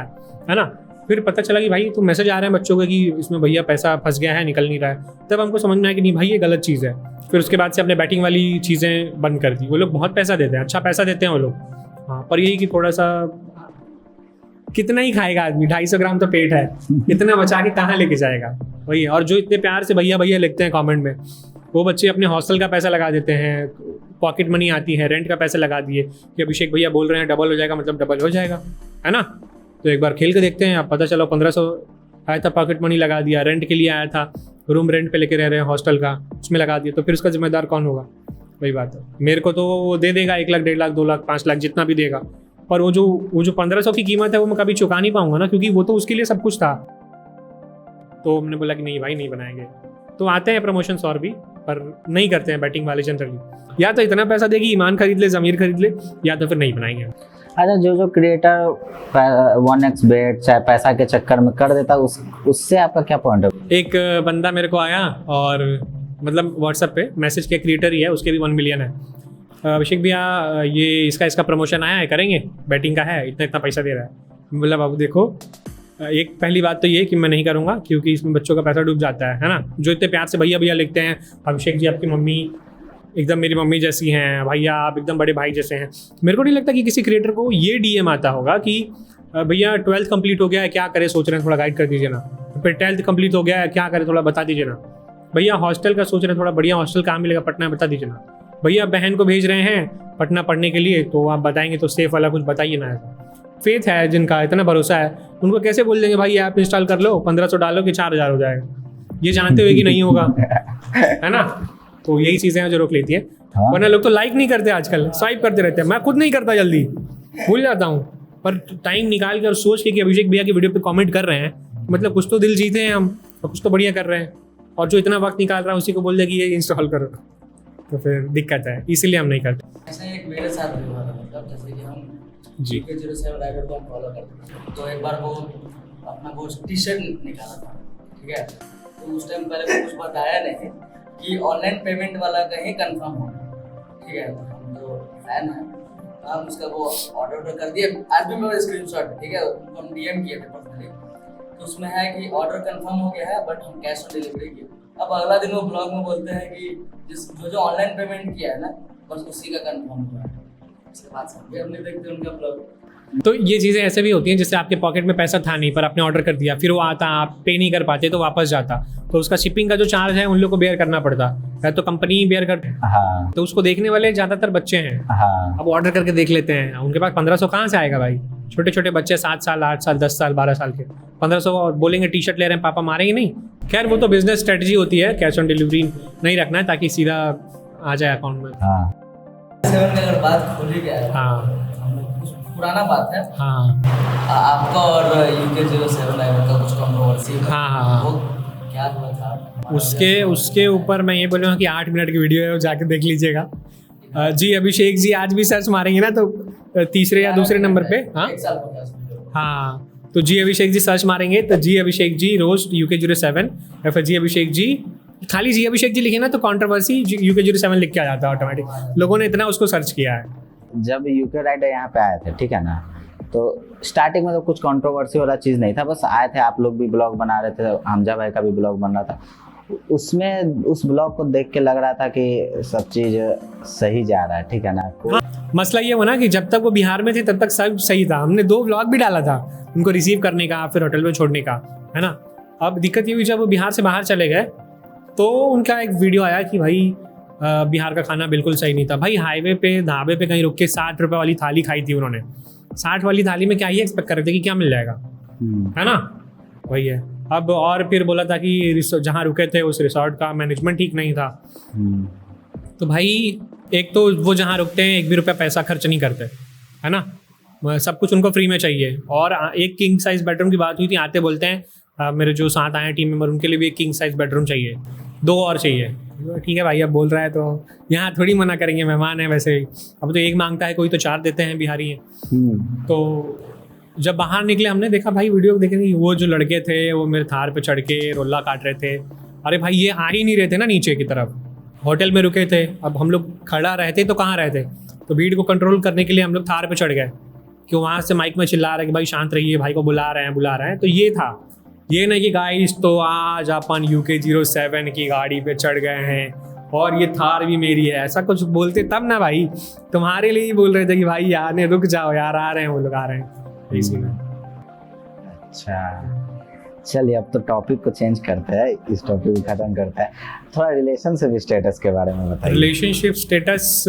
है ना। फिर पता चला कि भाई तो मैसेज आ रहे हैं बच्चों के कि इसमें भैया पैसा फंस गया है, निकल नहीं रहा है। तब हमको समझ में आया कि नहीं भाई ये गलत चीज़ है। फिर उसके बाद से अपने बैटिंग वाली चीज़ें बंद कर दी। वो लोग बहुत पैसा देते हैं, अच्छा पैसा देते हैं वो लोग, हाँ, पर यही कि थोड़ा सा कितना ही खाएगा आदमी, 250 ग्राम तो पेट है, इतना बचा के कहाँ लेके जाएगा वही। और जो इतने प्यार से भैया भैया लिखते हैं कमेंट में, वो बच्चे अपने हॉस्टल का पैसा लगा देते हैं, पॉकेट मनी आती है, रेंट का पैसा लगा दिए कि अभिषेक भैया बोल रहे हैं डबल हो जाएगा, मतलब डबल हो जाएगा, है ना। तो एक बार खेल के देखते हैं, अब पता चलो 1500 आया था, पॉकेट मनी लगा दिया, रेंट के लिए आया था, रूम रेंट पे लेके रह रहे हैं हॉस्टल का, उसमें लगा दिया, तो फिर उसका जिम्मेदार कौन होगा। वही बात है, मेरे को तो वो दे देगा 1 लाख, 1.5 लाख, 2 लाख, 5 लाख जितना भी देगा, पर वो जो 1500 की कीमत है वो मैं कभी चुका नहीं पाऊंगा ना, क्योंकि वो तो उसके लिए सब कुछ था। तो हमने बोला कि नहीं भाई नहीं बनाएंगे। तो आते हैं प्रमोशंस और भी, पर नहीं करते हैं बैटिंग वाले जनरली। या तो इतना पैसा देगी, ईमान खरीद ले, ज़मीर खरीद ले, या तो फिर नहीं बनाएंगे। अच्छा, जो क्रिएटर 1x बेट चाहे पैसा के चक्कर में कर देता, उससे आपका क्या पॉइंट है? एक बंदा मेरे को आया और मतलब व्हाट्सएप पे मैसेज किया, क्रिएटर ही है, उसके भी 1 मिलियन है, अभिषेक भैया ये इसका प्रमोशन आया है, करेंगे, बैटिंग का है, इतना पैसा दे रहा है। मतलब अब देखो, एक पहली बात तो ये कि मैं नहीं करूँगा, क्योंकि इसमें बच्चों का पैसा डूब जाता है ना। जो इतने प्यार से भैया भैया लिखते हैं, अभिषेक जी आपकी मम्मी एकदम मेरी मम्मी जैसी हैं, भैया आप एकदम बड़े भाई जैसे हैं। मेरे को नहीं लगता कि किसी क्रिएटर को ये DM आता होगा कि भैया 12th कंप्लीट हो गया है, क्या करे सोच रहे हैं, थोड़ा गाइड कर दीजिए ना। फिर 10th कंप्लीट हो गया है, क्या करे थोड़ा बता दीजिए ना। भैया हॉस्टल का सोच रहे हैं, थोड़ा बढ़िया हॉस्टल कहाँ मिलेगा पटना, बता दीजिए ना। भैया बहन को भेज रहे हैं पटना पढ़ने के लिए, तो आप बताएंगे तो सेफ वाला कुछ बताइए ना। फेथ है जिनका, इतना भरोसा है, उनको कैसे बोल देंगे भाई ऐप इंस्टॉल कर लो, 1500 डालो कि 4000 हो जाएगा, ये जानते हुए कि नहीं होगा, है ना। तो यही चीज़ें हैं जो रोक लेती है। वरना लोग तो लाइक नहीं करते आजकल, स्वाइप करते रहते हैं। मैं खुद नहीं करता, जल्दी भूल जाता हूँ, पर टाइम निकाल कर सोच के कि अभिषेक भैया की वीडियो पे कमेंट कर रहे हैं, मतलब कुछ तो दिल जीते हैं हम, और कुछ तो बढ़िया कर रहे हैं। और जो इतना वक्त निकाल रहा है उसी को बोल दे कि ये इंस्टॉल करो, तो फिर दिक्कत है, इसीलिए हम नहीं करते। ऐसे एक मेरे साथ भी हुआ था, मतलब जैसे कि हम जी JK07 राइडर को हम फॉलो करते थे, तो एक बार वो अपना वो टी-शर्ट निकाला था, ठीक है। तो उस टाइम पहले कुछ बताया नहीं कि ऑनलाइन पेमेंट वाला कहीं कंफर्म हो, ठीक है, हम जो फैन है तो हम उसका वो ऑर्डर कर दिए। आज भी मेरा स्क्रीनशॉट, ठीक है, उनको हम डीएम किए थे पर्सनली, तो उसमें है कि ऑर्डर कंफर्म हो गया है बट हम कैश ऑन डिलीवरी किए। अब अगला दिन वो ब्लॉग में बोलते हैं कि जो ऑनलाइन पेमेंट किया है ना बस उसी का कंफर्म हुआ है। उसके बाद से हमने देखते उनका ब्लॉग। तो ये चीज़ें ऐसे भी होती हैं, जैसे आपके पॉकेट में पैसा था नहीं पर आपने ऑर्डर कर दिया, फिर वो आता, आप पे नहीं कर पाते तो वापस जाता, तो उसका शिपिंग का जो चार्ज है उन लोग को बेयर करना पड़ता है, तो कंपनी बेयर करती है। हाँ तो उसको देखने वाले ज़्यादातर बच्चे हैं। हाँ अब ऑर्डर करके देख लेते हैं, उनके पास 1500 कहाँ से आएगा भाई? छोटे छोटे बच्चे 7 साल 8 साल 10 साल 12 साल के 1500 और बोलेंगे टी शर्ट ले रहे हैं पापा, मारेंगे नहीं। खैर वो तो बिजनेस स्ट्रेटजी होती है, कैश ऑन डिलीवरी नहीं रखना है ताकि सीधा आ जाए अकाउंट में। हाँ 7 में अगर बात खोली गया है, हाँ हम लोग कुछ पुराना बात है, हाँ आपका और UK07 का कुछ कंट्रोवर्सी, हाँ हाँ वो क्या हुआ था? उसके ऊपर मैं ये बोलूँगा कि 8 मिनट की वीडियो है, वो जाके देख लीजिएगा। जी अभिषेक जी आज भी सर्च मारेंगे ना तो तीसरे या दूसरे नंबर पे, हाँ 1 साल हो गया उसको। हाँ, तो जी अभिषेक जी सर्च मारेंगे तो जी अभिषेक जी रोस्ट UK07 या फिर जी अभिषेक जी, खाली जी अभिषेक जी लिखे ना तो कंट्रोवर्सी UK07 लिख के आ जाता है ऑटोमेटिक। लोगों ने इतना उसको सर्च किया है। जब यूके राइडर यहाँ पे आए थे, ठीक है ना, तो स्टार्टिंग में तो कुछ कंट्रोवर्सी वाला चीज़ नहीं था, बस आए थे, आप लोग भी ब्लॉग बना रहे थे, हमजा भाई का भी ब्लॉग बन रहा था, उसमें उस ब्लॉग को देख के लग रहा था कि सब चीज़ सही जा रहा है, ठीक है ना। हाँ, मसला ये हुआ ना कि जब तक वो बिहार में थे तब तक सब सही था। हमने 2 व्लॉग भी डाला था उनको रिसीव करने का, फिर होटल में छोड़ने का, है ना। अब दिक्कत ये हुई जब वो बिहार से बाहर चले गए तो उनका एक वीडियो आया कि भाई बिहार का खाना बिल्कुल सही नहीं था। भाई हाईवे पे ढाबे पे कहीं रुक के 60 रुपये वाली थाली खाई थी उन्होंने। 60 वाली थाली में क्या ही एक्सपेक्ट कर रहे थे कि क्या मिल जाएगा, है ना, वही है। अब और फिर बोला था कि जहाँ रुके थे उस रिसोर्ट का मैनेजमेंट ठीक नहीं था। तो भाई एक तो वो जहाँ रुकते हैं 1 भी रुपया पैसा खर्च नहीं करते, है ना, सब कुछ उनको फ्री में चाहिए। और एक किंग साइज बेडरूम की बात हुई थी, आते बोलते हैं मेरे जो साथ आए टीम मेंबर उनके लिए भी एक किंग साइज बेडरूम चाहिए, 2 और चाहिए। ठीक है भाई, अब बोल रहा है तो यहाँ थोड़ी मना करेंगे, मेहमान है वैसे ही। अब तो 1 मांगता है कोई तो 4 देते हैं, बिहारी हैं। तो जब बाहर निकले हमने देखा भाई, वीडियो देखे वो जो लड़के थे वो मेरे थार पे चढ़ के रोला काट रहे थे। अरे भाई ये आ ही नहीं रहे थे ना नीचे की तरफ, होटल में रुके थे। अब हम लोग खड़ा रहते तो कहाँ रहते, तो भीड़ को कंट्रोल करने के लिए हम लोग थार पे चढ़ गए कि वहाँ से माइक में चिल्ला रहे कि भाई शांत रहिए, भाई को बुला रहे हैं। तो ये था, ये नहीं कि गाइस तो आज अपन UK07 की गाड़ी पे चढ़ गए हैं और ये थार भी मेरी है, ऐसा कुछ बोलते तब ना भाई। तुम्हारे लिए ही बोल रहे थे कि भाई यार ने रुक जाओ यार, आ रहे हैं वो लोग, आ रहे हैं इसी में। अच्छा चलिए, अब तो टॉपिक को चेंज करते हैं, इस टॉपिक को खत्म करते हैं। थोड़ा रिलेशनशिप स्टेटस के बारे में बताइए। रिलेशनशिप स्टेटस,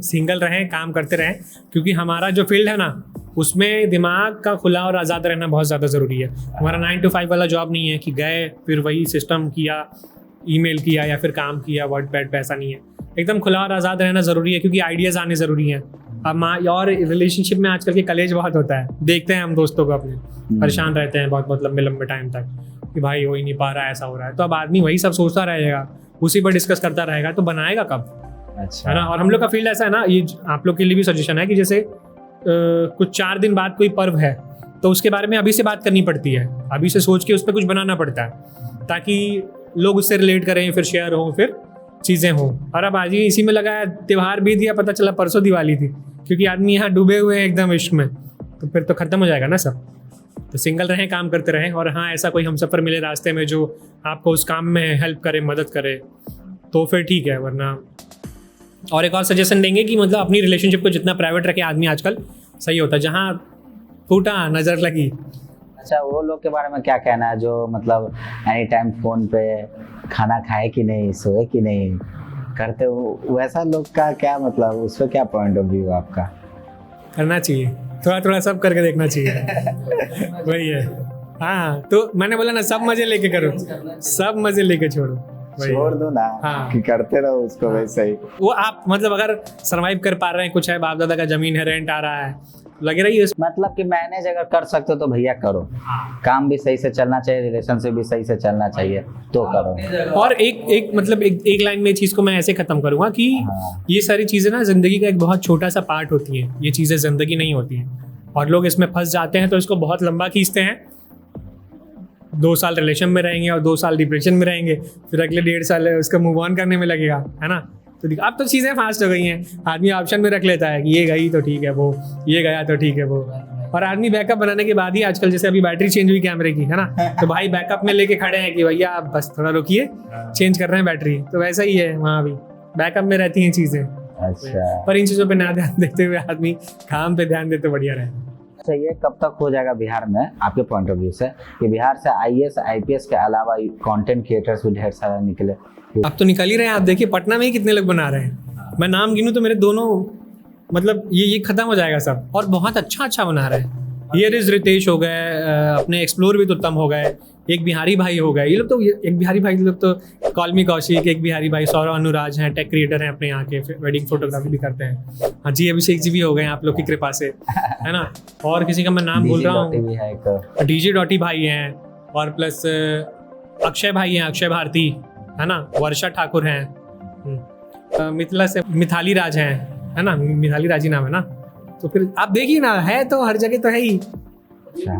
सिंगल रहें, काम करते रहें, क्योंकि हमारा जो फील्ड है ना उसमें दिमाग का खुला और आज़ाद रहना बहुत ज़्यादा ज़रूरी है। हमारा 9 to 5 वाला जॉब नहीं है कि गए फिर वही सिस्टम किया, ईमेल किया या फिर काम किया वर्ड पैड पे, ऐसा नहीं है। एकदम खुला और आज़ाद रहना ज़रूरी है, क्योंकि आइडियाज़ आने ज़रूरी हैं। अब और रिलेशनशिप में आजकल के कलेज बहुत होता है, देखते हैं हम दोस्तों को अपने परेशान रहते हैं बहुत लंबे लंबे टाइम तक कि भाई हो ही नहीं पा रहा है, ऐसा हो रहा है। तो अब आदमी वही सब सोचता रहेगा, उसी पर डिस्कस करता रहेगा, तो बनाएगा कब, अच्छा है ना। और हम लोग का फील्ड ऐसा है ना, ये आप लोग के लिए भी सजेशन है कि जैसे कुछ 4 दिन बाद कोई पर्व है तो उसके बारे में अभी से बात करनी पड़ती है, अभी से सोच के उस पर कुछ बनाना पड़ता है ताकि लोग उससे रिलेट करें, फिर शेयर हो, फिर चीज़ें हों। और अब आज ही इसी में लगा है, त्यौहार बीत गया, पता चला परसों दिवाली थी, क्योंकि आदमी यहाँ डूबे हुए हैं एकदम इश्क में, तो फिर तो ख़त्म हो जाएगा ना सब। तो सिंगल रहें, काम करते रहें, और हाँ ऐसा कोई हम सफ़र मिले रास्ते में जो आपको उस काम में हेल्प करे, मदद करे, तो फिर ठीक है। वरना और एक और सजेशन देंगे कि मतलब अपनी रिलेशनशिप को जितना प्राइवेट रखे आदमी आजकल सही होता है। जहाँ फूटा नज़र लगी। अच्छा, वो लोग के बारे में क्या कहना है जो मतलब एनी टाइम फोन पे खाना खाए कि नहीं, सोए कि नहीं करते हो, वैसा लोग का क्या मतलब, उस पर क्या पॉइंट ऑफ व्यू आपका? करना चाहिए, थोड़ा थोड़ा सब करके देखना चाहिए। वही है, हाँ। तो मैंने बोला ना, सब मजे लेके करो, सब मजे लेके छोड़ो, छोड़ दो ना, हाँ। कि करते रहो उसको वैसे ही। वो आप मतलब अगर सरवाइव कर पा रहे हैं, कुछ है, बाप दादा का जमीन है, रेंट आ रहा है, लगे रहिए। मतलब कि मैनेज अगर कर सकते हो तो भैया करो, काम भी सही से चलना चाहिए, रिलेशनशिप भी सही से चलना चाहिए, तो करो। और एक मतलब एक लाइन में चीज़ को मैं ऐसे ख़त्म करूँगा कि ये सारी चीज़ें ना ज़िंदगी का एक बहुत छोटा सा पार्ट होती हैं, ये चीज़ें ज़िंदगी नहीं होती हैं, और लोग इसमें फंस जाते हैं तो इसको बहुत लंबा खींचते हैं। 2 साल रिलेशन में रहेंगे और 2 साल डिप्रेशन में रहेंगे, फिर अगले 1.5 साल उसका मूव ऑन करने में लगेगा, है ना। तो अब तो चीज़ें फास्ट हो गई हैं, आदमी ऑप्शन में रख लेता है कि ये गई तो ठीक है वो, ये गया तो ठीक है वो, और आदमी बैकअप बनाने के बाद ही आजकल जैसे अभी बैटरी चेंज हुई कैमरे की, है ना, तो भाई बैकअप में लेके खड़े हैं कि भैया आप बस थोड़ा रुकिए, चेंज कर रहे हैं बैटरी। तो वैसा ही है वहाँ भी, बैकअप में रहती हैं चीज़ें। अच्छा, पर इन चीज़ों पे ना ध्यान देते हुए आदमी काम पे ध्यान देते बढ़िया रहे। अच्छा, ये कब तक हो जाएगा बिहार में आपके पॉइंट ऑफ व्यू से कि बिहार से IAS IPS के अलावा कंटेंट क्रिएटर्स भी ढेर सारा निकले? अब तो निकल ही रहे हैं, आप देखिए पटना में ही कितने लोग बना रहे हैं, मैं नाम गिनूं तो मेरे दोनों, मतलब ये खत्म हो जाएगा सब, और बहुत अच्छा बना रहे हैं। हियर इज रितेश हो गए, अपने एक्सप्लोर विद उत्तम हो गए, एक बिहारी भाई हो गए, ये लोग तो, एक बिहारी भाई लोग तो कॉलमी कौशिक, एक बिहारी भाई सौरव अनुराज हैं, टेक क्रिएटर हैं अपने यहाँ के, वेडिंग फोटोग्राफी भी करते हैं। हाँ जी, अभिषेक जी भी हो गए हैं आप लोग की कृपा से, है ना, और किसी का मैं नाम भूल रहा हूँ, डीजे डॉटी भाई हैं, और प्लस अक्षय भाई हैं, अक्षय भारती, है ना, वर्षा ठाकुर हैं, मिथिला से मिथाली राज हैं, है ना, मिथाली राज ही नाम है ना। तो फिर आप देखिए ना, है तो हर जगह तो है ही। अच्छा,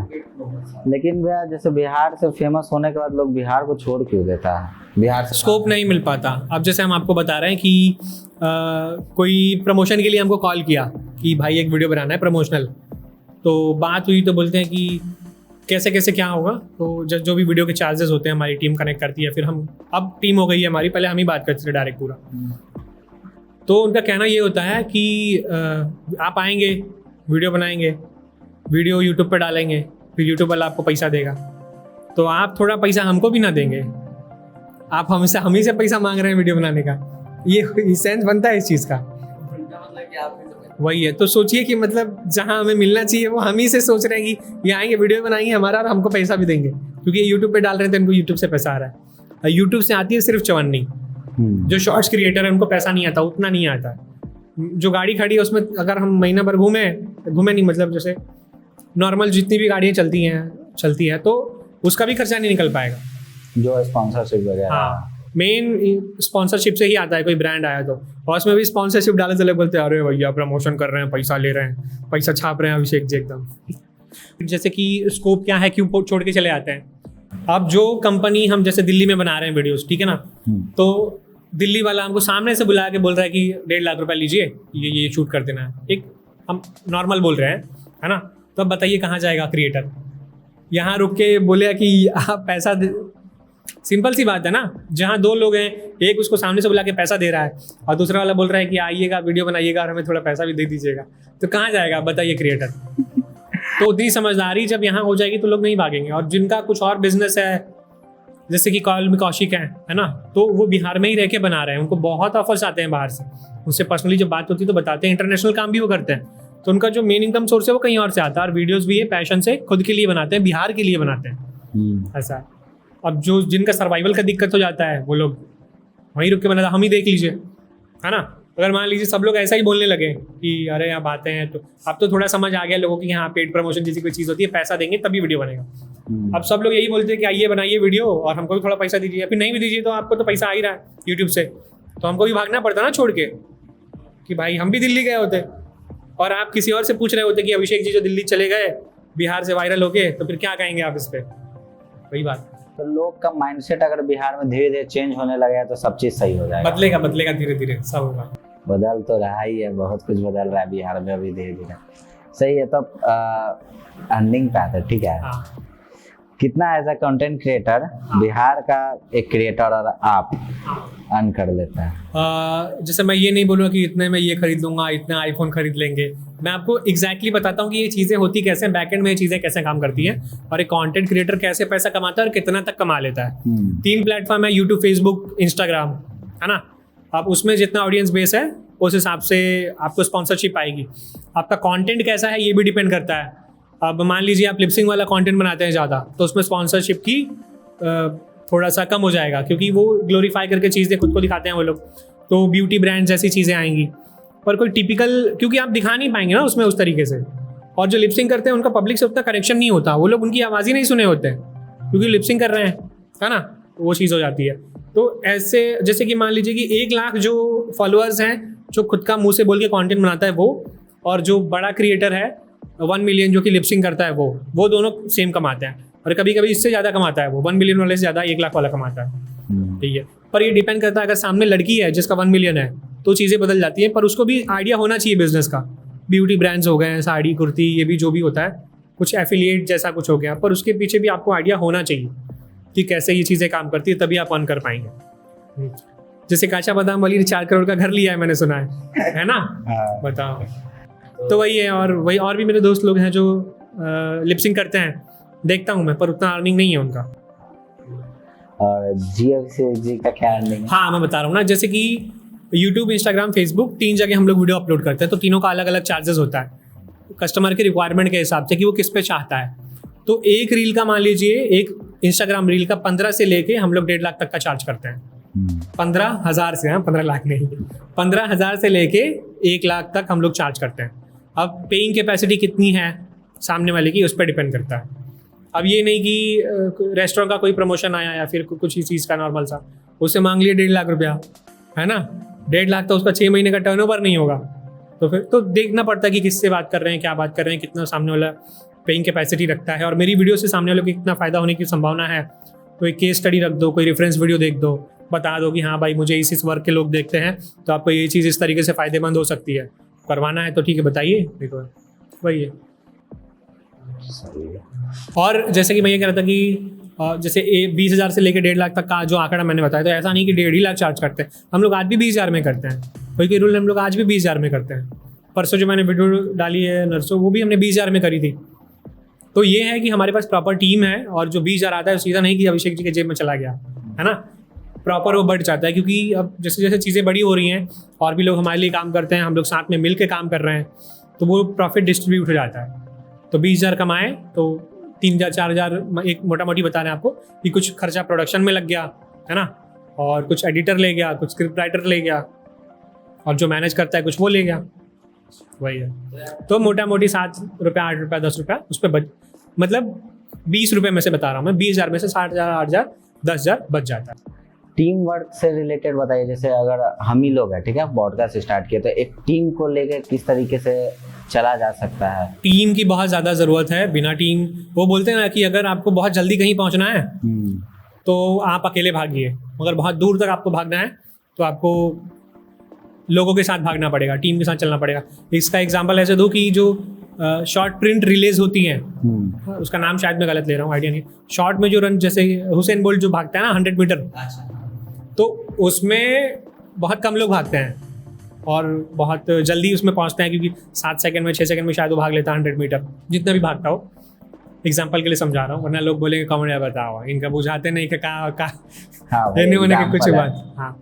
लेकिन भैया जैसे बिहार से फेमस होने के बाद लोग बिहार को छोड़ क्यों देता है? बिहार से स्कोप नहीं मिल पाता। अब जैसे हम आपको बता रहे हैं कि कोई प्रमोशन के लिए हमको कॉल किया कि भाई एक वीडियो बनाना है प्रमोशनल, तो बात हुई तो बोलते हैं कि कैसे कैसे क्या होगा, तो जो भी वीडियो के चार्जेस होते हैं हमारी टीम कनेक्ट करती है, फिर हम, अब टीम हो गई है हमारी, पहले हम ही बात करते थे डायरेक्ट पूरा। तो उनका कहना ये होता है कि आप आएंगे, वीडियो बनाएंगे, वीडियो यूट्यूब पे डालेंगे, फिर यूट्यूब वाला आपको पैसा देगा, तो आप थोड़ा पैसा हमको भी ना देंगे, आप हम ही से पैसा मांग रहे हैं वीडियो बनाने का, ये सेंस बनता है इस चीज़ का। वही है, तो सोचिए कि मतलब जहाँ हमें मिलना चाहिए वो हम ही से सोच रहे हैं कि ये आएंगे वीडियो बनाएंगे हमारा और हमको पैसा भी देंगे, क्योंकि ये यूट्यूब पे डाल रहे थे, इनको यूट्यूब से पैसा आ रहा है। यूट्यूब से आती है सिर्फ चवन्नी, जो शॉर्ट्स क्रिएटर है उनको पैसा नहीं आता, उतना नहीं आता। जो गाड़ी खड़ी है उसमें अगर हम महीना भर घूमे नहीं, मतलब जैसे नॉर्मल जितनी भी गाड़ियाँ चलती है तो उसका भी खर्चा नहीं निकल पाएगा, जो स्पॉन्सरशिप वगैरह। हाँ, मेन स्पॉन्सरशिप से ही आता है, कोई ब्रांड आया तो, और उसमें भी स्पॉन्सरशिप डाले तो लोग बोलते हैं अरे भैया प्रमोशन कर रहे हैं, पैसा ले रहे हैं, पैसा छाप रहे हैं अभिषेक जी एकदम। जैसे कि स्कोप क्या है, क्यों छोड़ के चले आते हैं। अब जो कंपनी, हम जैसे दिल्ली में बना रहे हैं वीडियोस, ठीक है ना, तो दिल्ली वाला हमको सामने से बुला के बोल रहा है कि 1.5 लाख रुपए लीजिए, ये शूट कर देना है, एक हम नॉर्मल बोल रहे हैं, है ना, तो अब बताइए कहाँ जाएगा क्रिएटर। यहाँ रुक के बोले कि आप पैसा सिंपल सी बात है ना, जहाँ 2 लोग हैं, एक उसको सामने से बुला के पैसा दे रहा है और दूसरा वाला बोल रहा है कि आइएगा वीडियो बनाइएगा और हमें थोड़ा पैसा भी दे दीजिएगा, तो कहाँ जाएगा बताइए क्रिएटर। तो उतनी समझदारी जब यहाँ हो जाएगी तो लोग नहीं भागेंगे। और जिनका कुछ और बिजनेस है, जैसे कि कॉलमी कौशिक है ना, तो वो बिहार में ही रह के बना रहे हैं, उनको बहुत ऑफर्स आते हैं बाहर से, उनसे पर्सनली जब बात होती है तो बताते हैं, इंटरनेशनल काम भी वो करते हैं, तो उनका जो मेन इनकम सोर्स है वो कहीं और से आता है, और वीडियोस भी है पैशन से खुद के लिए बनाते हैं, बिहार के लिए बनाते हैं, ऐसा। अब जो जिनका सर्वाइवल का दिक्कत हो जाता है वो लोग वहीं रुक के बनाता, हम ही देख लीजिए, है ना, अगर मान लीजिए सब लोग ऐसा ही बोलने लगे कि अरे आप आते हैं, तो अब तो थोड़ा समझ आ गया लोगों की, हाँ पेड प्रमोशन जैसी कोई चीज़ होती है, पैसा देंगे तभी वीडियो बनेगा। अब सब लोग यही बोलते हैं कि आइए बनाइए वीडियो और हमको भी थोड़ा पैसा दीजिए, फिर नहीं भी दीजिए तो आपको तो पैसा आ ही रहा है यूट्यूब से, तो हमको भी भागना पड़ता ना छोड़ के, कि भाई हम भी दिल्ली गए होते और आप किसी और से पूछ रहे होते कि अभिषेक जी जो दिल्ली चले गए बिहार से वायरल हो गए, तो फिर क्या कहेंगे आप इस पर, वही बात। तो लोग का माइंडसेट अगर बिहार में धीरे धीरे चेंज होने लगा है तो सब चीज सही हो जाएगा। बदलेगा धीरे धीरे सब होगा। बदल तो रहा ही है, बहुत कुछ बदल रहा है बिहार में अभी धीरे धीरे। सही है, तो अर्निंग पे आता है, ठीक है। हाँ। कितना as a content creator Bihar का एक क्रिएटर और आप अर्न कर लेता है? जैसे मैं ये नहीं बोलूँगा कि इतने में ये खरीद लूँगा, इतना आईफोन खरीद लेंगे, मैं आपको एग्जैक्टली बताता हूँ कि ये चीज़ें होती कैसे, बैकएंड में ये चीज़ें कैसे काम करती हैं और एक कंटेंट क्रिएटर कैसे पैसा कमाता है और कितना तक कमा लेता है। 3 प्लेटफॉर्म है, यूट्यूब, फेसबुक, इंस्टाग्राम, है ना। अब उसमें जितना ऑडियंस बेस है उस हिसाब से आपको स्पॉन्सरशिप आएगी। आपका कंटेंट कैसा है ये भी डिपेंड करता है। अब मान लीजिए आप लिपसिंग वाला कंटेंट बनाते हैं ज़्यादा, तो उसमें स्पॉन्सरशिप की थोड़ा सा कम हो जाएगा, क्योंकि वो ग्लोरीफाई करके चीज़ें खुद को दिखाते हैं वो लोग, तो ब्यूटी ब्रांड जैसी चीज़ें आएंगी। पर कोई टिपिकल, क्योंकि आप दिखा नहीं पाएंगे ना उसमें उस तरीके से, और जो लिपसिंग करते हैं उनका पब्लिक से उतना कनेक्शन नहीं होता, वो लोग उनकी आवाज़ ही नहीं सुने होते हैं क्योंकि लिपसिंग कर रहे हैं, है ना, तो वो चीज़ हो जाती है। तो ऐसे जैसे कि मान लीजिए कि 1 लाख जो फॉलोअर्स हैं जो खुद का मुंह से बोल के कंटेंट बनाता है वो, और जो बड़ा क्रिएटर है 1 मिलियन जो कि लिपसिंग करता है वो दोनों सेम कमाते हैं, और कभी कभी इससे ज़्यादा कमाता है वो, 1 मिलियन वाले से ज़्यादा 1 लाख वाला कमाता है, ठीक है। पर ये डिपेंड करता है, अगर सामने लड़की है जिसका 1 मिलियन है तो चीज़ें बदल जाती हैं। पर उसको भी आइडिया होना चाहिए बिजनेस का। ब्यूटी ब्रांड्स हो गए, साड़ी कुर्ती, ये भी जो भी होता है, कुछ एफिलिएट जैसा कुछ हो गया, पर उसके पीछे भी आपको आइडिया होना चाहिए कि कैसे ये चीज़ें काम करती है, तभी आप अर्न कर पाएंगे। जैसे काचा बादाम वाली ने 4 करोड़ का घर लिया है, मैंने सुना है ना? बताओ। तो वही है। और भी मेरे दोस्त लोग हैं जो लिपसिंग करते हैं, देखता हूँ मैं, पर उतना अर्निंग नहीं है उनका। और जी का क्या अर्निंग? हाँ, मैं बता रहा हूँ ना, जैसे कि यूट्यूब, इंस्टाग्राम, फेसबुक, 3 जगह हम लोग वीडियो अपलोड करते हैं, तो तीनों का अलग अलग चार्जेस होता है कस्टमर के रिक्वायरमेंट के हिसाब से कि वो किस पे चाहता है। तो एक रील का मान लीजिए, एक इंस्टाग्राम रील का 15 से लेके हम लोग 1.5 लाख तक का चार्ज करते हैं। 15,000 से, हाँ 15 लाख नहीं, 15,000 से लेके 1 लाख तक हम लोग चार्ज करते हैं। अब पेइंग कैपेसिटी कितनी है सामने वाले की, उस पर डिपेंड करता है। अब ये नहीं कि रेस्टोरेंट का कोई प्रमोशन आया या फिर कुछ ही चीज़ का नॉर्मल सा, उससे मांग लिए 1.5 लाख रुपया, है ना? 1.5 लाख तो उसका 6 महीने का टर्नओवर नहीं होगा। तो फिर तो देखना पड़ता है कि किससे बात कर रहे हैं, क्या बात कर रहे हैं, कितना सामने वाला पेइंग कैपेसिटी रखता है, और मेरी वीडियो से सामने वालों की कितना फ़ायदा होने की संभावना है। कोई केस स्टडी रख दो, कोई रेफरेंस वीडियो देख दो, बता दो कि हाँ भाई मुझे इस वर्क के लोग देखते हैं, तो आपको ये चीज़ इस तरीके से फ़ायदेमंद हो सकती है, करवाना है तो ठीक है बताइए, देखो वही है। और जैसे कि मैं ये कह रहा था कि जैसे 20,000 से लेकर 1.5 लाख तक का जो आंकड़ा मैंने बताया, तो ऐसा नहीं कि 1.5 लाख चार्ज करते हैं हम लोग, आज भी 20,000 में करते हैं। कोई रूल हम लोग आज भी 20,000 में करते हैं। परसों जो मैंने वीडियो डाली है नर्सों, वो भी हमने 20,000 में करी थी। तो ये है कि हमारे पास प्रॉपर टीम है, और जो 20,000 आता है सीधा नहीं कि अभिषेक जी के जेब में चला गया, है ना? प्रॉपर वो बढ़ जाता है, क्योंकि अब जैसे जैसे चीज़ें बड़ी हो रही हैं और भी लोग हमारे लिए काम करते हैं, हम लोग साथ में मिल के काम कर रहे हैं, तो वो प्रॉफिट डिस्ट्रीब्यूट हो जाता है। तो 20,000 कमाए तो 3,000 4,000 एक मोटा मोटी बता रहे हैं आपको कि कुछ खर्चा प्रोडक्शन में लग गया, है ना? और कुछ एडिटर ले गया, कुछ स्क्रिप्ट राइटर ले गया, और जो मैनेज करता है कुछ वो ले गया, वही है। तो मोटा मोटी 7 रुपये 8 रुपये 10 रुपये उस पर मतलब 20 रुपये में से बता रहा हूँ मैं, 20,000 में से 60,000 8,000 10,000 बच जाता है। टीम वर्क से रिलेटेड बताइए, जैसे अगर हम ही लोग हैं, ठीक है, पॉडकास्ट स्टार्ट किए, तो एक टीम को लेकर किस तरीके से चला जा सकता है? टीम की बहुत ज़्यादा ज़रूरत है। बिना टीम, वो बोलते हैं ना कि अगर आपको बहुत जल्दी कहीं पहुंचना है तो आप अकेले भागिए, मगर बहुत दूर तक आपको भागना है तो आपको लोगों के साथ भागना पड़ेगा, टीम के साथ चलना पड़ेगा। इसका एग्जांपल ऐसे दो कि जो शॉर्ट प्रिंट रिलीज होती हैं, उसका नाम शायद मैं गलत ले रहा हूँ, आइडिया नहीं। शॉर्ट में जो रन, जैसे हुसैन बोल्ट जो भागता है ना 100 मीटर, तो उसमें बहुत कम लोग भागते हैं और बहुत जल्दी उसमें पहुंचते हैं, क्योंकि 7 सेकंड में 6 सेकंड में शायद वो भाग लेता है 100 मीटर, जितना भी भागता हो। एग्जाम्पल के लिए समझा रहा हूँ, वरना लोग बोलेंगे कॉमेडी बताओ, इनका बुझाते नहीं कि लेने होने की कुछ बात। हाँ,